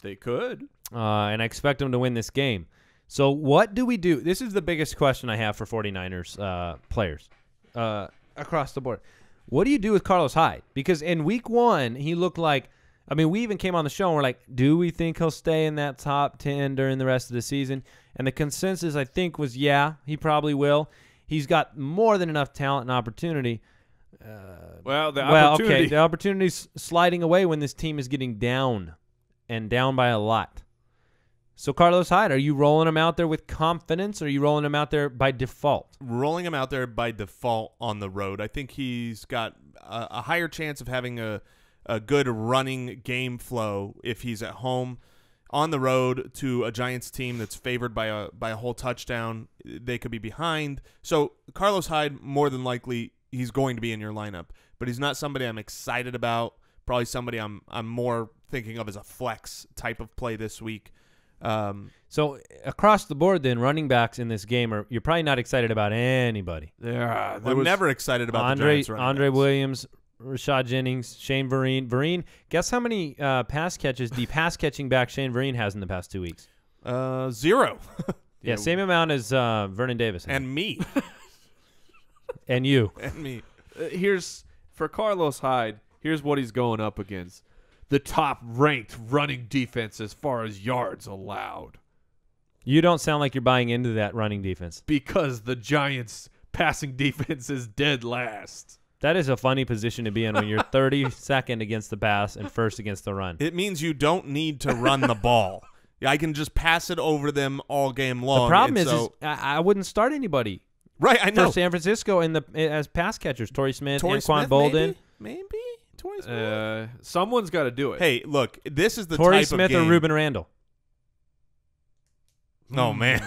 They could. And I expect them to win this game. So what do we do? This is the biggest question I have for 49ers players across the board. What do you do with Carlos Hyde? Because in week 1, he looked like, I mean, we even came on the show and we're like, do we think he'll stay in that top 10 during the rest of the season? And the consensus, I think, was, yeah, he probably will. He's got more than enough talent and opportunity. Opportunity. Okay, the opportunity's sliding away when this team is getting down and down by a lot. So, Carlos Hyde, are you rolling him out there with confidence, or are you rolling him out there by default? Rolling him out there by default on the road. I think he's got a higher chance of having a good running game flow if he's at home. On the road to a Giants team that's favored by a whole touchdown, they could be behind. So Carlos Hyde, more than likely, he's going to be in your lineup. But he's not somebody I'm excited about. Probably somebody I'm more thinking of as a flex type of play this week. So across the board, then, running backs in this game you're probably not excited about anybody. I'm never excited about the Giants running Andre backs. Williams, Rashad Jennings, Shane Vereen. Vereen, guess how many pass catches the pass-catching back Shane Vereen has in the past 2 weeks? 0. Yeah, same amount as Vernon Davis. And me. And you. And me. Here's for Carlos Hyde. Here's what he's going up against: the top-ranked running defense as far as yards allowed. You don't sound like you're buying into that running defense. Because the Giants' passing defense is dead last. That is a funny position to be in when you're 32nd against the pass and first against the run. It means you don't need to run the ball. I can just pass it over them all game long. The problem is I wouldn't start anybody. Right, I know. For San Francisco as pass catchers, Torrey Smith, Torrey Anquan Smith, Bolden. Maybe? Torrey Smith? Someone's got to do it. Hey, look, this is the Torrey type Smith of game. or Ruben Randall. Oh, man.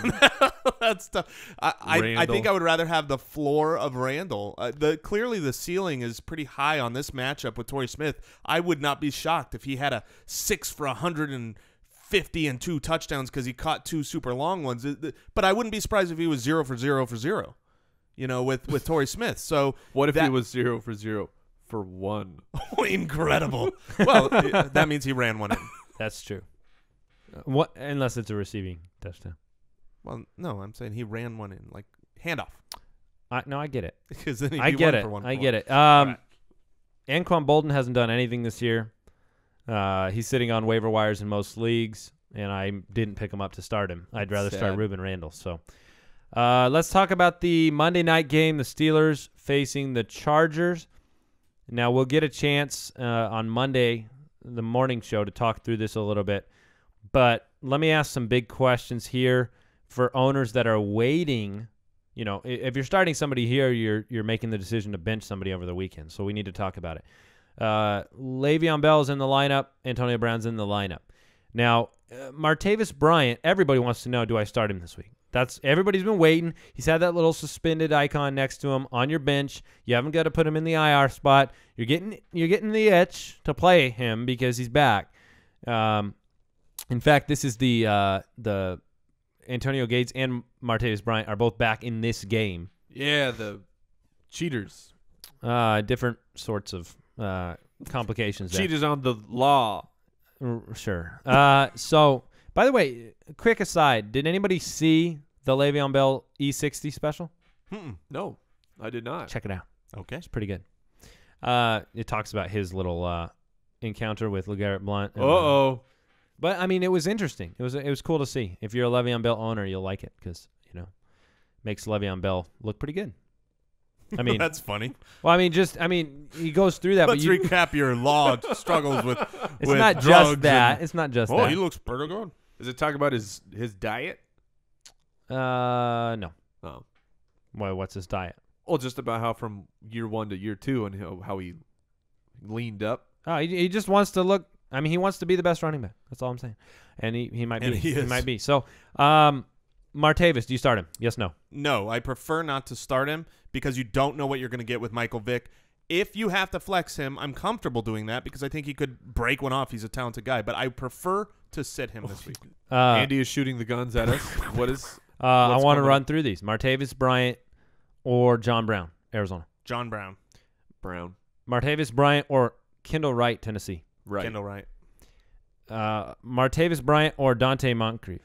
That's tough. I think I would rather have the floor of Randall. Clearly the ceiling is pretty high on this matchup with Torrey Smith. I would not be shocked if he had a 6 for 150 and 2 touchdowns because he caught 2 super long ones. But I wouldn't be surprised if he was 0 for 0 for 0, with Torrey Smith. So what if he was 0 for 0 for 1? Oh, incredible. Well, that means he ran one in. That's true. What? Unless it's a receiving touchdown. Well, no, I'm saying he ran one in, like handoff. No, I get it. Because then I get it. I get it. Right. Anquan Bolden hasn't done anything this year. He's sitting on waiver wires in most leagues, and I didn't pick him up to start him. I'd rather start Ruben Randall. So let's talk about the Monday night game, the Steelers facing the Chargers. Now, we'll get a chance on Monday, the morning show, to talk through this a little bit. But let me ask some big questions here for owners that are waiting. If you're starting somebody here, you're making the decision to bench somebody over the weekend. So we need to talk about it. Le'Veon Bell's in the lineup. Antonio Brown's in the lineup. Now, Martavis Bryant, everybody wants to know, do I start him this week? Everybody's been waiting. He's had that little suspended icon next to him on your bench. You haven't got to put him in the IR spot. You're getting the itch to play him because he's back. In fact, this is the Antonio Gates and Martavis Bryant are both back in this game. Yeah, the cheaters. Different sorts of complications there. Cheaters on the law. Sure. So, by the way, quick aside, did anybody see the Le'Veon Bell E60 special? No, I did not. Check it out. Okay. It's pretty good. It talks about his little encounter with LeGarrette Blount. Uh-oh. But, I mean, it was interesting. It was cool to see. If you're a Le'Veon Bell owner, you'll like it because, makes Le'Veon Bell look pretty good. I mean, that's funny. Well, he goes through that. Let's recap your law struggles with It's with not drugs just that. It's not just that. Oh, he looks pretty good. Is it talking about his diet? No. Oh. Well, what's his diet? Well, just about how from year 1 to year 2 and how he leaned up. Oh, he just wants to look. He wants to be the best running back. That's all I'm saying. And he might be. He might be. So, Martavis, do you start him? Yes, no? No, I prefer not to start him because you don't know what you're going to get with Michael Vick. If you have to flex him, I'm comfortable doing that because I think he could break one off. He's a talented guy, but I prefer to sit him this week. Andy is shooting the guns at us. What is? I want to run through these. Martavis Bryant or John Brown, Arizona. John Brown. Martavis Bryant or Kendall Wright, Tennessee. Right. Kendall Wright. Martavis Bryant or Dante Moncrief.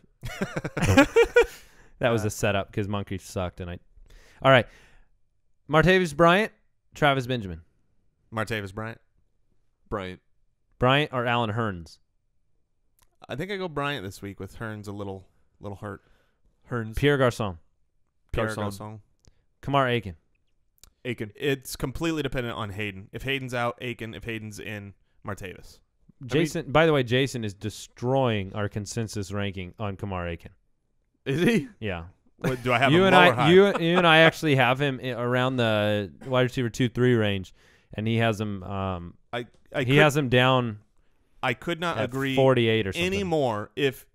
That was a setup because Moncrief sucked. All right. Martavis Bryant, Travis Benjamin. Martavis Bryant. Bryant or Alan Hearns. I think I go Bryant this week with Hearns a little hurt. Hearns. Pierre Garçon. Garçon. Kamar Aiken. It's completely dependent on Hayden. If Hayden's out, Aiken. If Hayden's in, Martavis. Jason. By the way, Jason is destroying our consensus ranking on Kamar Aiken. Is he? Yeah. What, do I have you him and low I, or high? you and I actually have him around the wide receiver 2-3 range, and he has him. He has him down. I could not at agree 48 or something anymore. If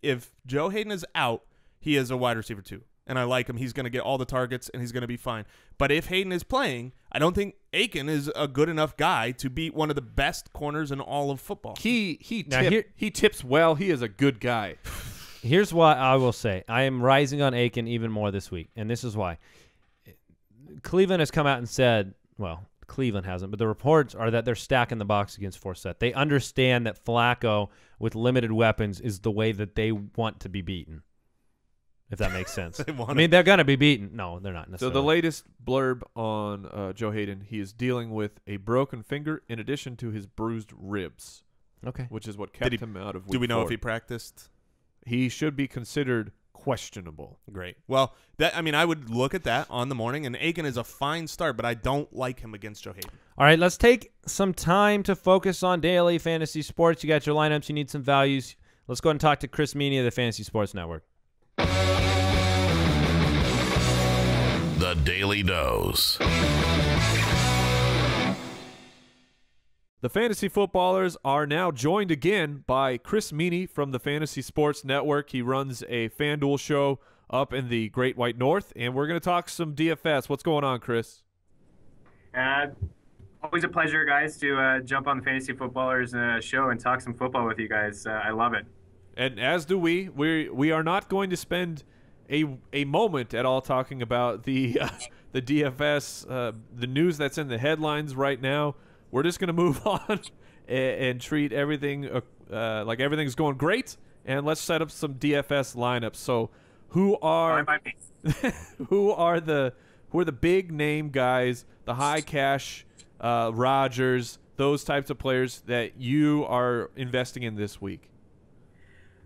Joe Hayden is out, he is a wide receiver 2, and I like him. He's going to get all the targets, and he's going to be fine. But if Hayden is playing, I don't think Aiken is a good enough guy to beat one of the best corners in all of football. He tips well. He is a good guy. Here's what I will say. I am rising on Aiken even more this week, and this is why. Cleveland has come out and said, well, Cleveland hasn't, but the reports are that they're stacking the box against Forsett. They understand that Flacco with limited weapons is the way that they want to be beaten, if that makes sense. They're going to be beaten. No, they're not necessarily. So the latest blurb on Joe Hayden, he is dealing with a broken finger in addition to his bruised ribs. Okay. Which is what kept him out of week Do we know 4. if he practiced? He should be considered questionable. Great. Well, I would look at that on the morning, and Aiken is a fine start, but I don't like him against Joe Hayden. All right, let's take some time to focus on daily fantasy sports. You got your lineups. You need some values. Let's go ahead and talk to Chris Meaney of the Fantasy Sports Network. The Daily Dose. The fantasy footballers are now joined again by Chris Meaney from the Fantasy Sports Network. He runs a FanDuel show up in the Great White North, and we're going to talk some DFS. What's going on, Chris? Always a pleasure, guys, to jump on the Fantasy Footballers show and talk some football with you guys. I love it. And as do we. We are not going to spend a moment at all talking about the DFS, the news that's in the headlines right now. We're just going to move on and treat everything like everything's going great, and let's set up some DFS lineups. So, who are the big name guys, the high cash Rodgers, those types of players that you are investing in this week?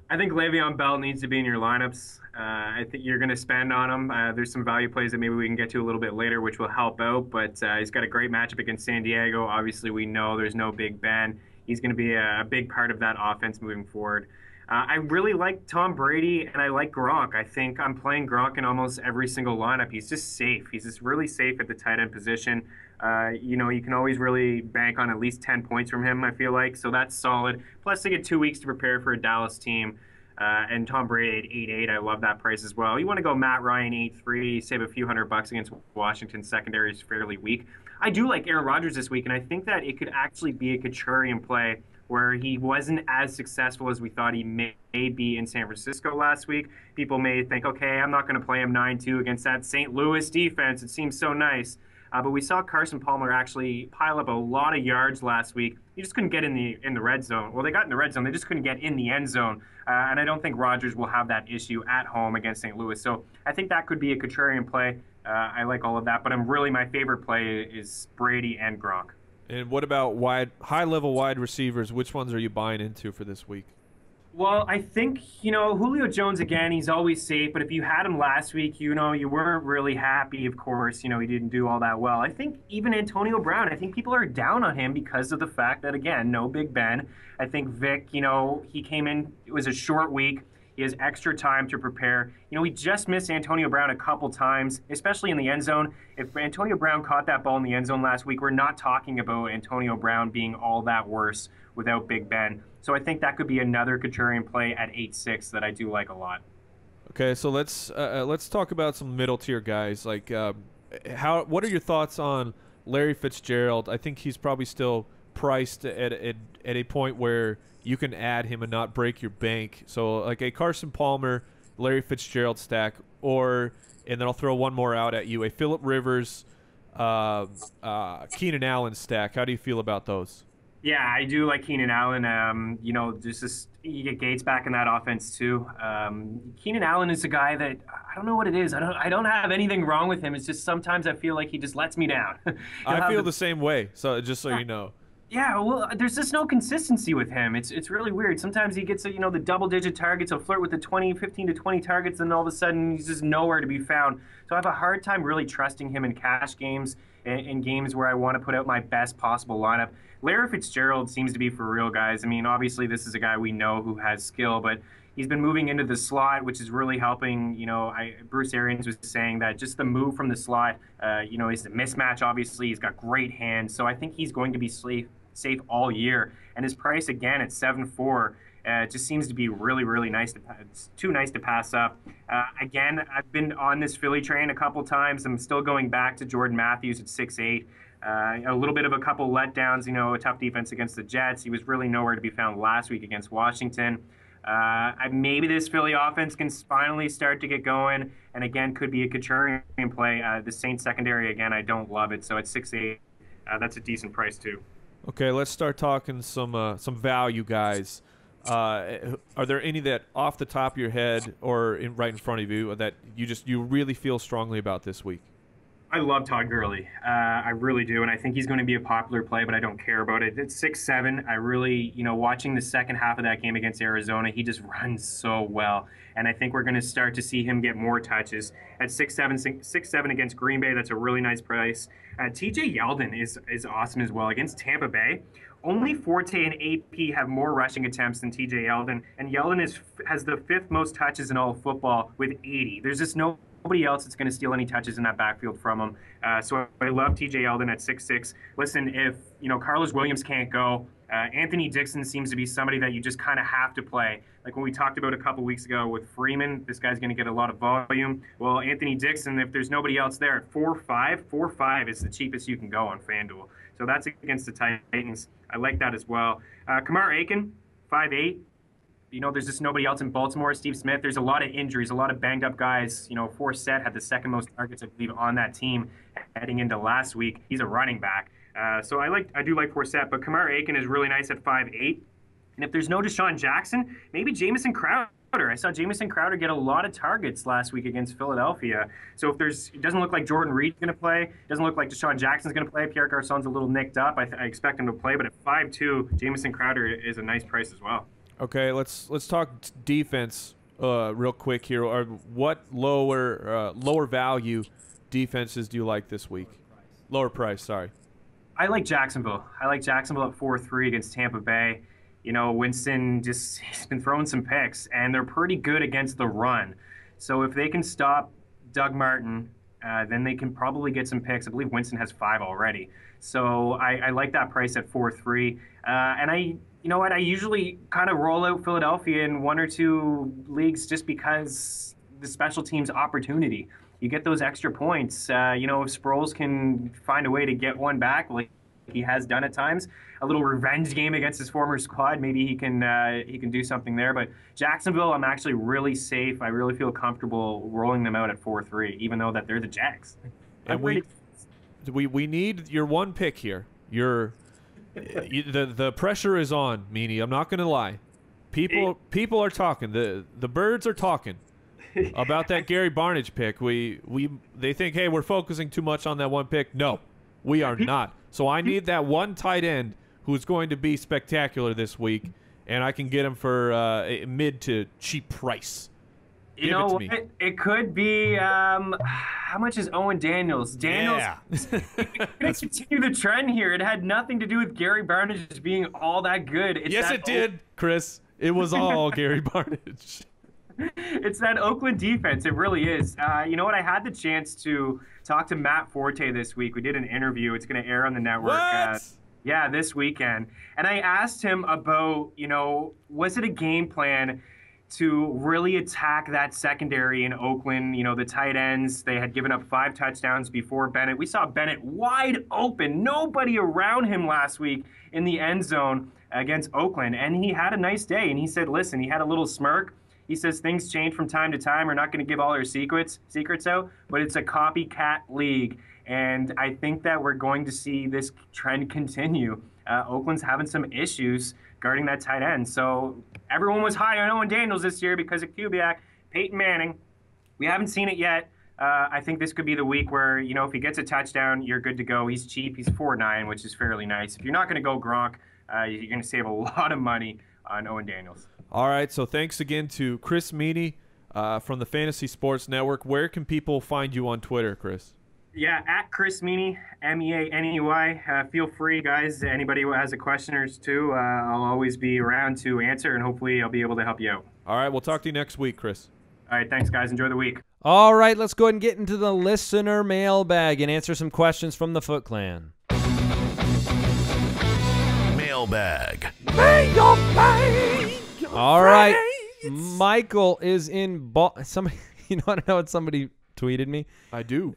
I think Le'Veon Bell needs to be in your lineups. I think you're going to spend on him. There's some value plays that maybe we can get to a little bit later, which will help out. But he's got a great matchup against San Diego. Obviously, we know there's no Big Ben. He's going to be a big part of that offense moving forward. I really like Tom Brady, and I like Gronk. I think I'm playing Gronk in almost every single lineup. He's just safe. He's just really safe at the tight end position. You can always really bank on at least 10 points from him, I feel like. So that's solid. Plus, they get 2 weeks to prepare for a Dallas team. And Tom Brady at 8.8, I love that price as well. You want to go Matt Ryan 8.3, save a few $100 against Washington. Secondary is fairly weak. I do like Aaron Rodgers this week, and I think that it could actually be a contrarian play where he wasn't as successful as we thought he may be in San Francisco last week. People may think, okay, I'm not going to play him 9-2 against that St. Louis defense. It seems so nice. But we saw Carson Palmer actually pile up a lot of yards last week. He just couldn't get in the red zone. Well, they got in the red zone. They just couldn't get in the end zone. And I don't think Rodgers will have that issue at home against St. Louis. So I think that could be a contrarian play. I like all of that. But my favorite play is Brady and Gronk. And what about high-level wide receivers? Which ones are you buying into for this week? Well, I think, Julio Jones, again, he's always safe. But if you had him last week, you weren't really happy, of course. He didn't do all that well. I think even Antonio Brown, I think people are down on him because of the fact that, again, no Big Ben. I think Vic, he came in, it was a short week. He has extra time to prepare. We just missed Antonio Brown a couple times, especially in the end zone. If Antonio Brown caught that ball in the end zone last week, we're not talking about Antonio Brown being all that worse without Big Ben. So I think that could be another contrarian play at 8-6 that I do like a lot. Okay, so let's talk about some middle tier guys. Like, what are your thoughts on Larry Fitzgerald? I think he's probably still priced at a point where you can add him and not break your bank. So like a Carson Palmer, Larry Fitzgerald stack, and then I'll throw one more out at you, a Phillip Rivers, Keenan Allen stack. How do you feel about those? Yeah, I do like Keenan Allen. You get Gates back in that offense too. Keenan Allen is a guy that I don't know what it is. I don't have anything wrong with him. It's just sometimes I feel like he just lets me down. I feel the same way. So just so you know. Yeah, well, there's just no consistency with him. It's really weird. Sometimes he gets the double-digit targets. He'll flirt with the 15 to 20 targets, and all of a sudden he's just nowhere to be found. So I have a hard time really trusting him in cash games and in games where I want to put out my best possible lineup. Larry Fitzgerald seems to be for real, guys. I mean, obviously this is a guy we know who has skill, but he's been moving into the slot, which is really helping. Bruce Arians was saying that just the move from the slot, he's a mismatch, obviously. He's got great hands. So I think he's going to be safe all year. And his price, again, at 7.4, just seems to be really, really nice. It's too nice to pass up. Again, I've been on this Philly train a couple times. I'm still going back to Jordan Matthews at 6.8. A little bit of a couple letdowns, a tough defense against the Jets. He was really nowhere to be found last week against Washington. Maybe this Philly offense can finally start to get going, and again, could be a contrarian play. The Saints secondary, again, I don't love it. So at 6.8, that's a decent price too. Okay, let's start talking some value guys. Are there any that off the top of your head or right in front of you that you really feel strongly about this week? I love Todd Gurley. I really do, and I think he's going to be a popular play, but I don't care about it. It's 6-7. I really, watching the second half of that game against Arizona, he just runs so well, and I think we're going to start to see him get more touches. At 6-7 against Green Bay, that's a really nice price. TJ Yeldon is awesome as well. Against Tampa Bay, only Forte and AP have more rushing attempts than TJ Yeldon, and Yeldon has the 5th most touches in all of football with 80. There's just nobody else that's going to steal any touches in that backfield from him. So I love TJ Yeldon at 6.6. Listen, if Carlos Williams can't go, Anthony Dixon seems to be somebody that you just kind of have to play. Like when we talked about a couple weeks ago with Freeman, this guy's going to get a lot of volume. Well, Anthony Dixon, if there's nobody else there, at 4.5 is the cheapest you can go on FanDuel. So that's against the Titans. I like that as well. Kamar Aiken, 5.8. There's just nobody else in Baltimore. Steve Smith, there's a lot of injuries, a lot of banged up guys. Forsett had the 2nd most targets, I believe, on that team heading into last week. He's a running back. So I do like Forsett, but Kamar Aiken is really nice at 5.8. And if there's no Deshaun Jackson, maybe Jamison Crowder. I saw Jamison Crowder get a lot of targets last week against Philadelphia. So it doesn't look like Jordan Reed's going to play. It doesn't look like Deshaun Jackson's going to play. Pierre Garçon's a little nicked up. I expect him to play, but at 5.2, Jamison Crowder is a nice price as well. Okay, let's talk defense real quick here. What lower value defenses do you like this week? Lower price, sorry. I like Jacksonville. I like Jacksonville at 4.3 against Tampa Bay. Winston he's been throwing some picks, and they're pretty good against the run. So if they can stop Doug Martin, then they can probably get some picks. I believe Winston has 5 already. So I like that price at 4.3. And you know what? I usually kind of roll out Philadelphia in 1 or 2 leagues just because the special teams opportunity. You get those extra points. If Sproles can find a way to get one back, like he has done at times, a little revenge game against his former squad, maybe he can do something there. But Jacksonville, I'm actually really safe. I really feel comfortable rolling them out at 4.3, even though that they're the Jags. And we need your one pick here. The pressure is on, Meaney. I'm not going to lie. People are talking. The birds are talking about that Gary Barnidge pick. They think, hey, we're focusing too much on that one pick. No, we are not. So I need that one tight end who's going to be spectacular this week. and I can get him for a mid to cheap price. You know what? It could be. How much is Owen Daniels? Daniels. Yeah. Gonna continue the trend here. It had nothing to do with Gary Barnidge being all that good. Yes, it did, Chris. It was all Gary Barnidge. It's that Oakland defense. It really is. You know what? I had the chance to talk to Matt Forte this week. We did an interview. It's going to air on the network. What? Yeah, this weekend. And I asked him about, was it a game plan to really attack that secondary in Oakland? The tight ends, they had given up 5 touchdowns before Bennett. We saw Bennett wide open, nobody around him last week in the end zone against Oakland. And he had a nice day. And he said, listen, he had a little smirk. He says things change from time to time. We're not going to give all our secrets out, but it's a copycat league. And I think that we're going to see this trend continue. Oakland's having some issues guarding that tight end. So everyone was high on Owen Daniels this year because of Kubiak, Peyton Manning. We haven't seen it yet. I think this could be the week where, if he gets a touchdown, you're good to go. He's cheap. He's 4.9, which is fairly nice. If you're not going to go Gronk, you're going to save a lot of money on Owen Daniels. All right, so thanks again to Chris Meaney from the FNTSY Sports Network. Where can people find you on Twitter, Chris? Yeah, at Chris Meaney, Meaney. Feel free, guys. Anybody who has a question or two, I'll always be around to answer, and hopefully I'll be able to help you out. All right, we'll talk to you next week, Chris. All right, thanks, guys. Enjoy the week. All right, let's go ahead and get into the listener mailbag and answer some questions from the Foot Clan. Mailbag. All right, Michael is in somebody. I don't know what somebody tweeted me. I do.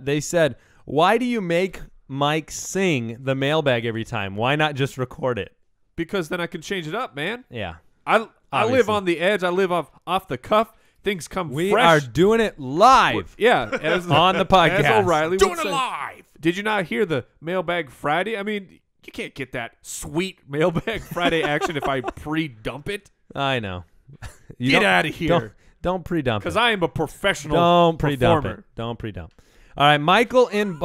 They said, "Why do you make Mike sing the mailbag every time? Why not just record it?" Because then I can change it up, man. Yeah, I live on the edge. I live off the cuff. Things come we fresh. are doing it live. Yeah, as, on the podcast. As O'Reilly Doing would it say. live. Did you not hear the Mailbag Friday? I mean, you can't get that sweet Mailbag Friday action if I pre-dump it. I know. Get out of here. Don't pre-dump it. Because I am a professional Don't pre-dump performer. it. Don't pre-dump. All right, Michael in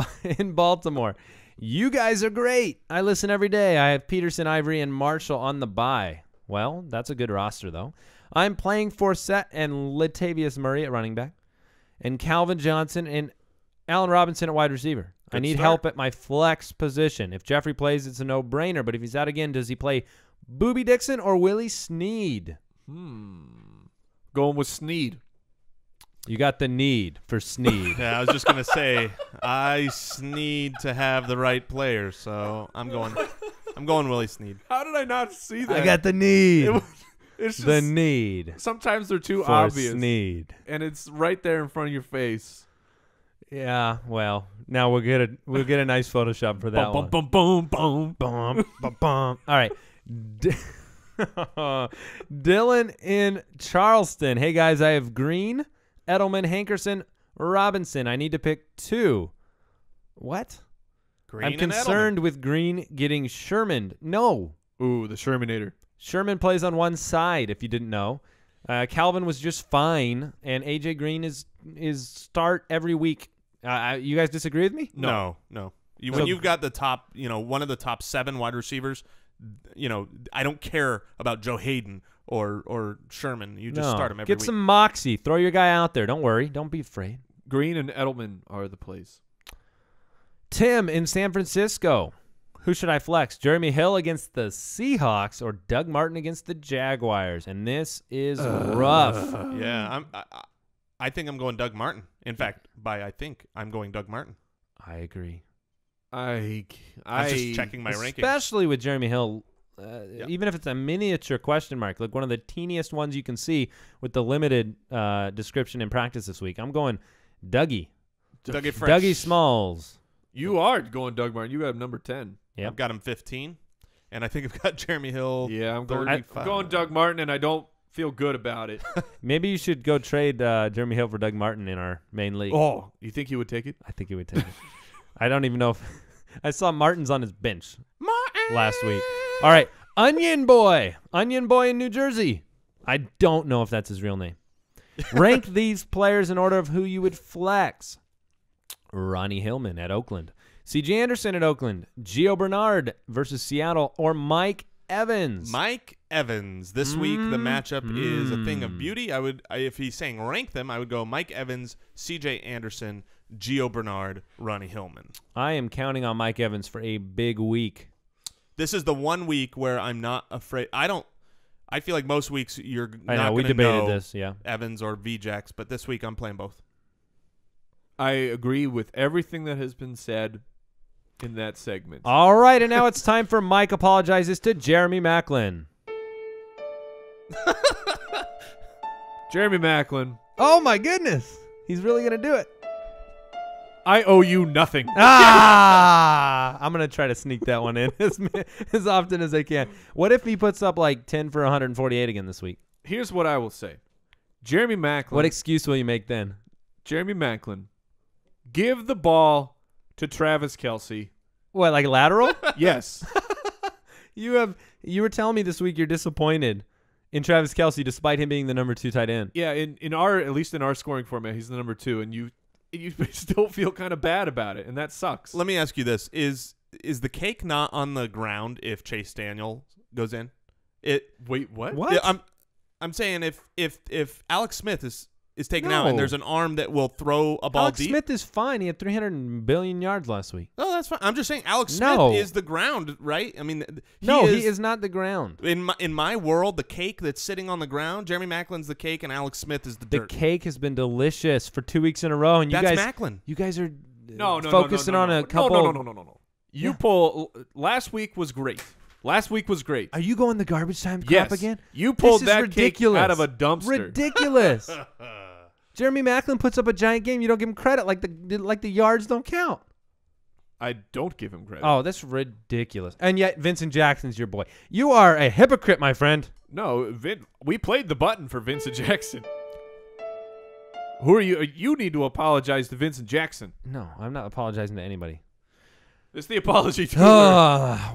Baltimore. You guys are great. I listen every day. I have Peterson, Ivory, and Marshall on the bye. Well, that's a good roster, though. I'm playing Forsett and Latavius Murray at running back, and Calvin Johnson and Allen Robinson at wide receiver. I need help at my flex position. If Jeffrey plays, it's a no-brainer. But if he's out again, does he play Boobie Dixon or Willie Snead? Going with Snead. You got the need for Snead. Yeah, I was just gonna say I need to have the right player, so I'm going Willie Snead. How did I not see that? I got the need. It's just, the need. Sometimes they're too for obvious. Snead. And it's right there in front of your face. Yeah, well, now we'll get a nice Photoshop for that one. Boom, boom, boom, Bum, bum, bum. All right. Dylan in Charleston. Hey, guys, I have Green, Edelman, Hankerson, Robinson. I need to pick 2. What? Green I'm and concerned Edelman. with Green getting Sherman. No. Ooh, the Shermanator. Sherman plays on one side, if you didn't know. Calvin was just fine, and A.J. Green is start every week. You guys disagree with me? No. When you've got the top, one of the top 7 wide receivers, I don't care about Joe Hayden or Sherman. You just start him every week. Get some moxie. Throw your guy out there. Don't worry. Don't be afraid. Green and Edelman are the plays. Tim in San Francisco. Who should I flex? Jeremy Hill against the Seahawks or Doug Martin against the Jaguars? And this is rough. Yeah, I think I'm going Doug Martin. In fact, I'm going Doug Martin. I agree. I'm just checking my rankings. Especially with Jeremy Hill, even if it's a miniature question mark, like one of the teeniest ones you can see with the limited description in practice this week. I'm going Dougie. Dougie Fresh. Dougie Smalls. You are going Doug Martin. You got him number 10. Yep. I've got him 15, and I think I've got Jeremy Hill. Yeah, I'm going Doug Martin, and I don't feel good about it. Maybe you should go trade Jeremy Hill for Doug Martin in our main league. Oh, you think he would take it? I think he would take it. I don't even know if I saw Martin's on his bench last week. All right, Onion Boy in New Jersey. I don't know if that's his real name. Rank these players in order of who you would flex. Ronnie Hillman at Oakland, C.J. Anderson at Oakland, Gio Bernard versus Seattle, or Mike Evans. Mike Evans. This week, the matchup is a thing of beauty. If he's saying rank them, I would go Mike Evans, C.J. Anderson, Gio Bernard, Ronnie Hillman. I am counting on Mike Evans for a big week. This is the one week where I'm not afraid. I feel like most weeks you're I not know, we going to debated know this, yeah. Evans or VJax, but this week I'm playing both. I agree with everything that has been said in that segment. All right, and now it's time for Mike apologizes to Jeremy Macklin. Jeremy Macklin, Oh, my goodness. He's really going to do it. I owe you nothing. I'm going to try to sneak that one in as often as I can. What if he puts up like 10 for 148 again this week? Here's what I will say. Jeremy Macklin. What excuse will you make then? Jeremy Macklin, give the ball to Travis Kelce. What, like lateral? Yes. You were telling me this week you're disappointed in Travis Kelce despite him being the number 2 tight end. Yeah, at least in our scoring format, he's the number 2, and you still feel kind of bad about it, and that sucks. Let me ask you this: Is the cake not on the ground if Chase Daniel goes in? Wait, what? What? Yeah, I'm saying if Alex Smith is taken out and there's an arm that will throw a ball Alex deep. Smith is fine. He had 300 billion yards last week. Oh, that's fine. I'm just saying Alex No. Smith is the ground, right? I mean, He is not the ground. In my world, the cake that's sitting on the ground, Jeremy Macklin's the cake, and Alex Smith is the The dirt. cake has been delicious for 2 weeks in a row, and That's you guys, Macklin. you guys are No, focusing on a couple. No. You pull. Last week was great. Are you going the garbage time crap Yes. again? You pulled This is that ridiculous. cake out of a dumpster. Ridiculous. Jeremy Macklin puts up a giant game. You don't give him credit. Like the yards don't count. I don't give him credit. Oh, that's ridiculous. And yet Vincent Jackson's your boy. You are a hypocrite, my friend. No, we played the button for Vincent Jackson. Who are you? You need to apologize to Vincent Jackson. No, I'm not apologizing to anybody. It's the apology to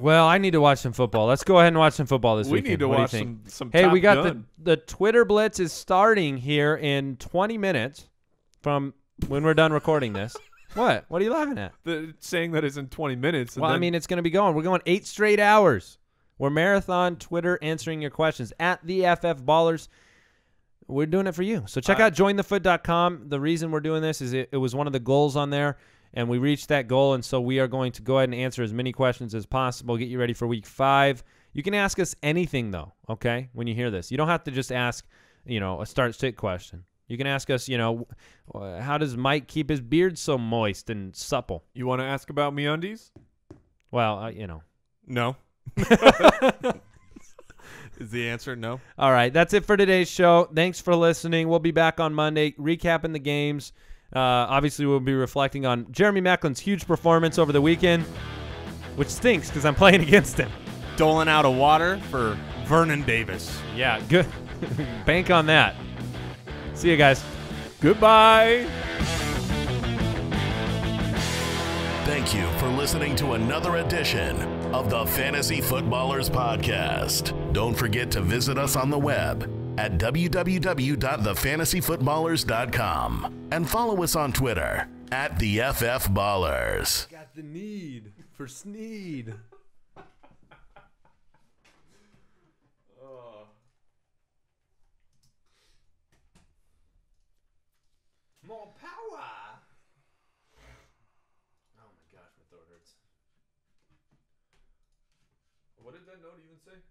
Well, I need to watch some football. Let's go ahead and watch some football this We weekend. need to What do you watch think? some Hey, Top we got Gun. the Twitter Blitz is starting here in 20 minutes from when we're done recording this. What? What are you laughing at? saying that it's in 20 minutes. and Well, I then- mean, it's going to be going. We're going 8 straight hours. We're marathon Twitter answering your questions at the FF Ballers. We're doing it for you. So check out jointhefoot.com. The reason we're doing this is it was one of the goals on there, and we reached that goal, and so we are going to go ahead and answer as many questions as possible, get you ready for week 5. You can ask us anything, though, okay, when you hear this. You don't have to just ask, a start-sit question. You can ask us, how does Mike keep his beard so moist and supple? You want to ask about MeUndies? Well, No. Is the answer no? All right, that's it for today's show. Thanks for listening. We'll be back on Monday, recapping the games. Obviously, we'll be reflecting on Jeremy Macklin's huge performance over the weekend, which stinks because I'm playing against him. Doling out of water for Vernon Davis. Yeah, good. Bank on that. See you guys. Goodbye. Thank you for listening to another edition of the Fantasy Footballers Podcast. Don't forget to visit us on the web at www.thefantasyfootballers.com and follow us on Twitter at the FF Ballers. Got the need for Snead. More power. Oh my gosh, my throat hurts. What did that note even say?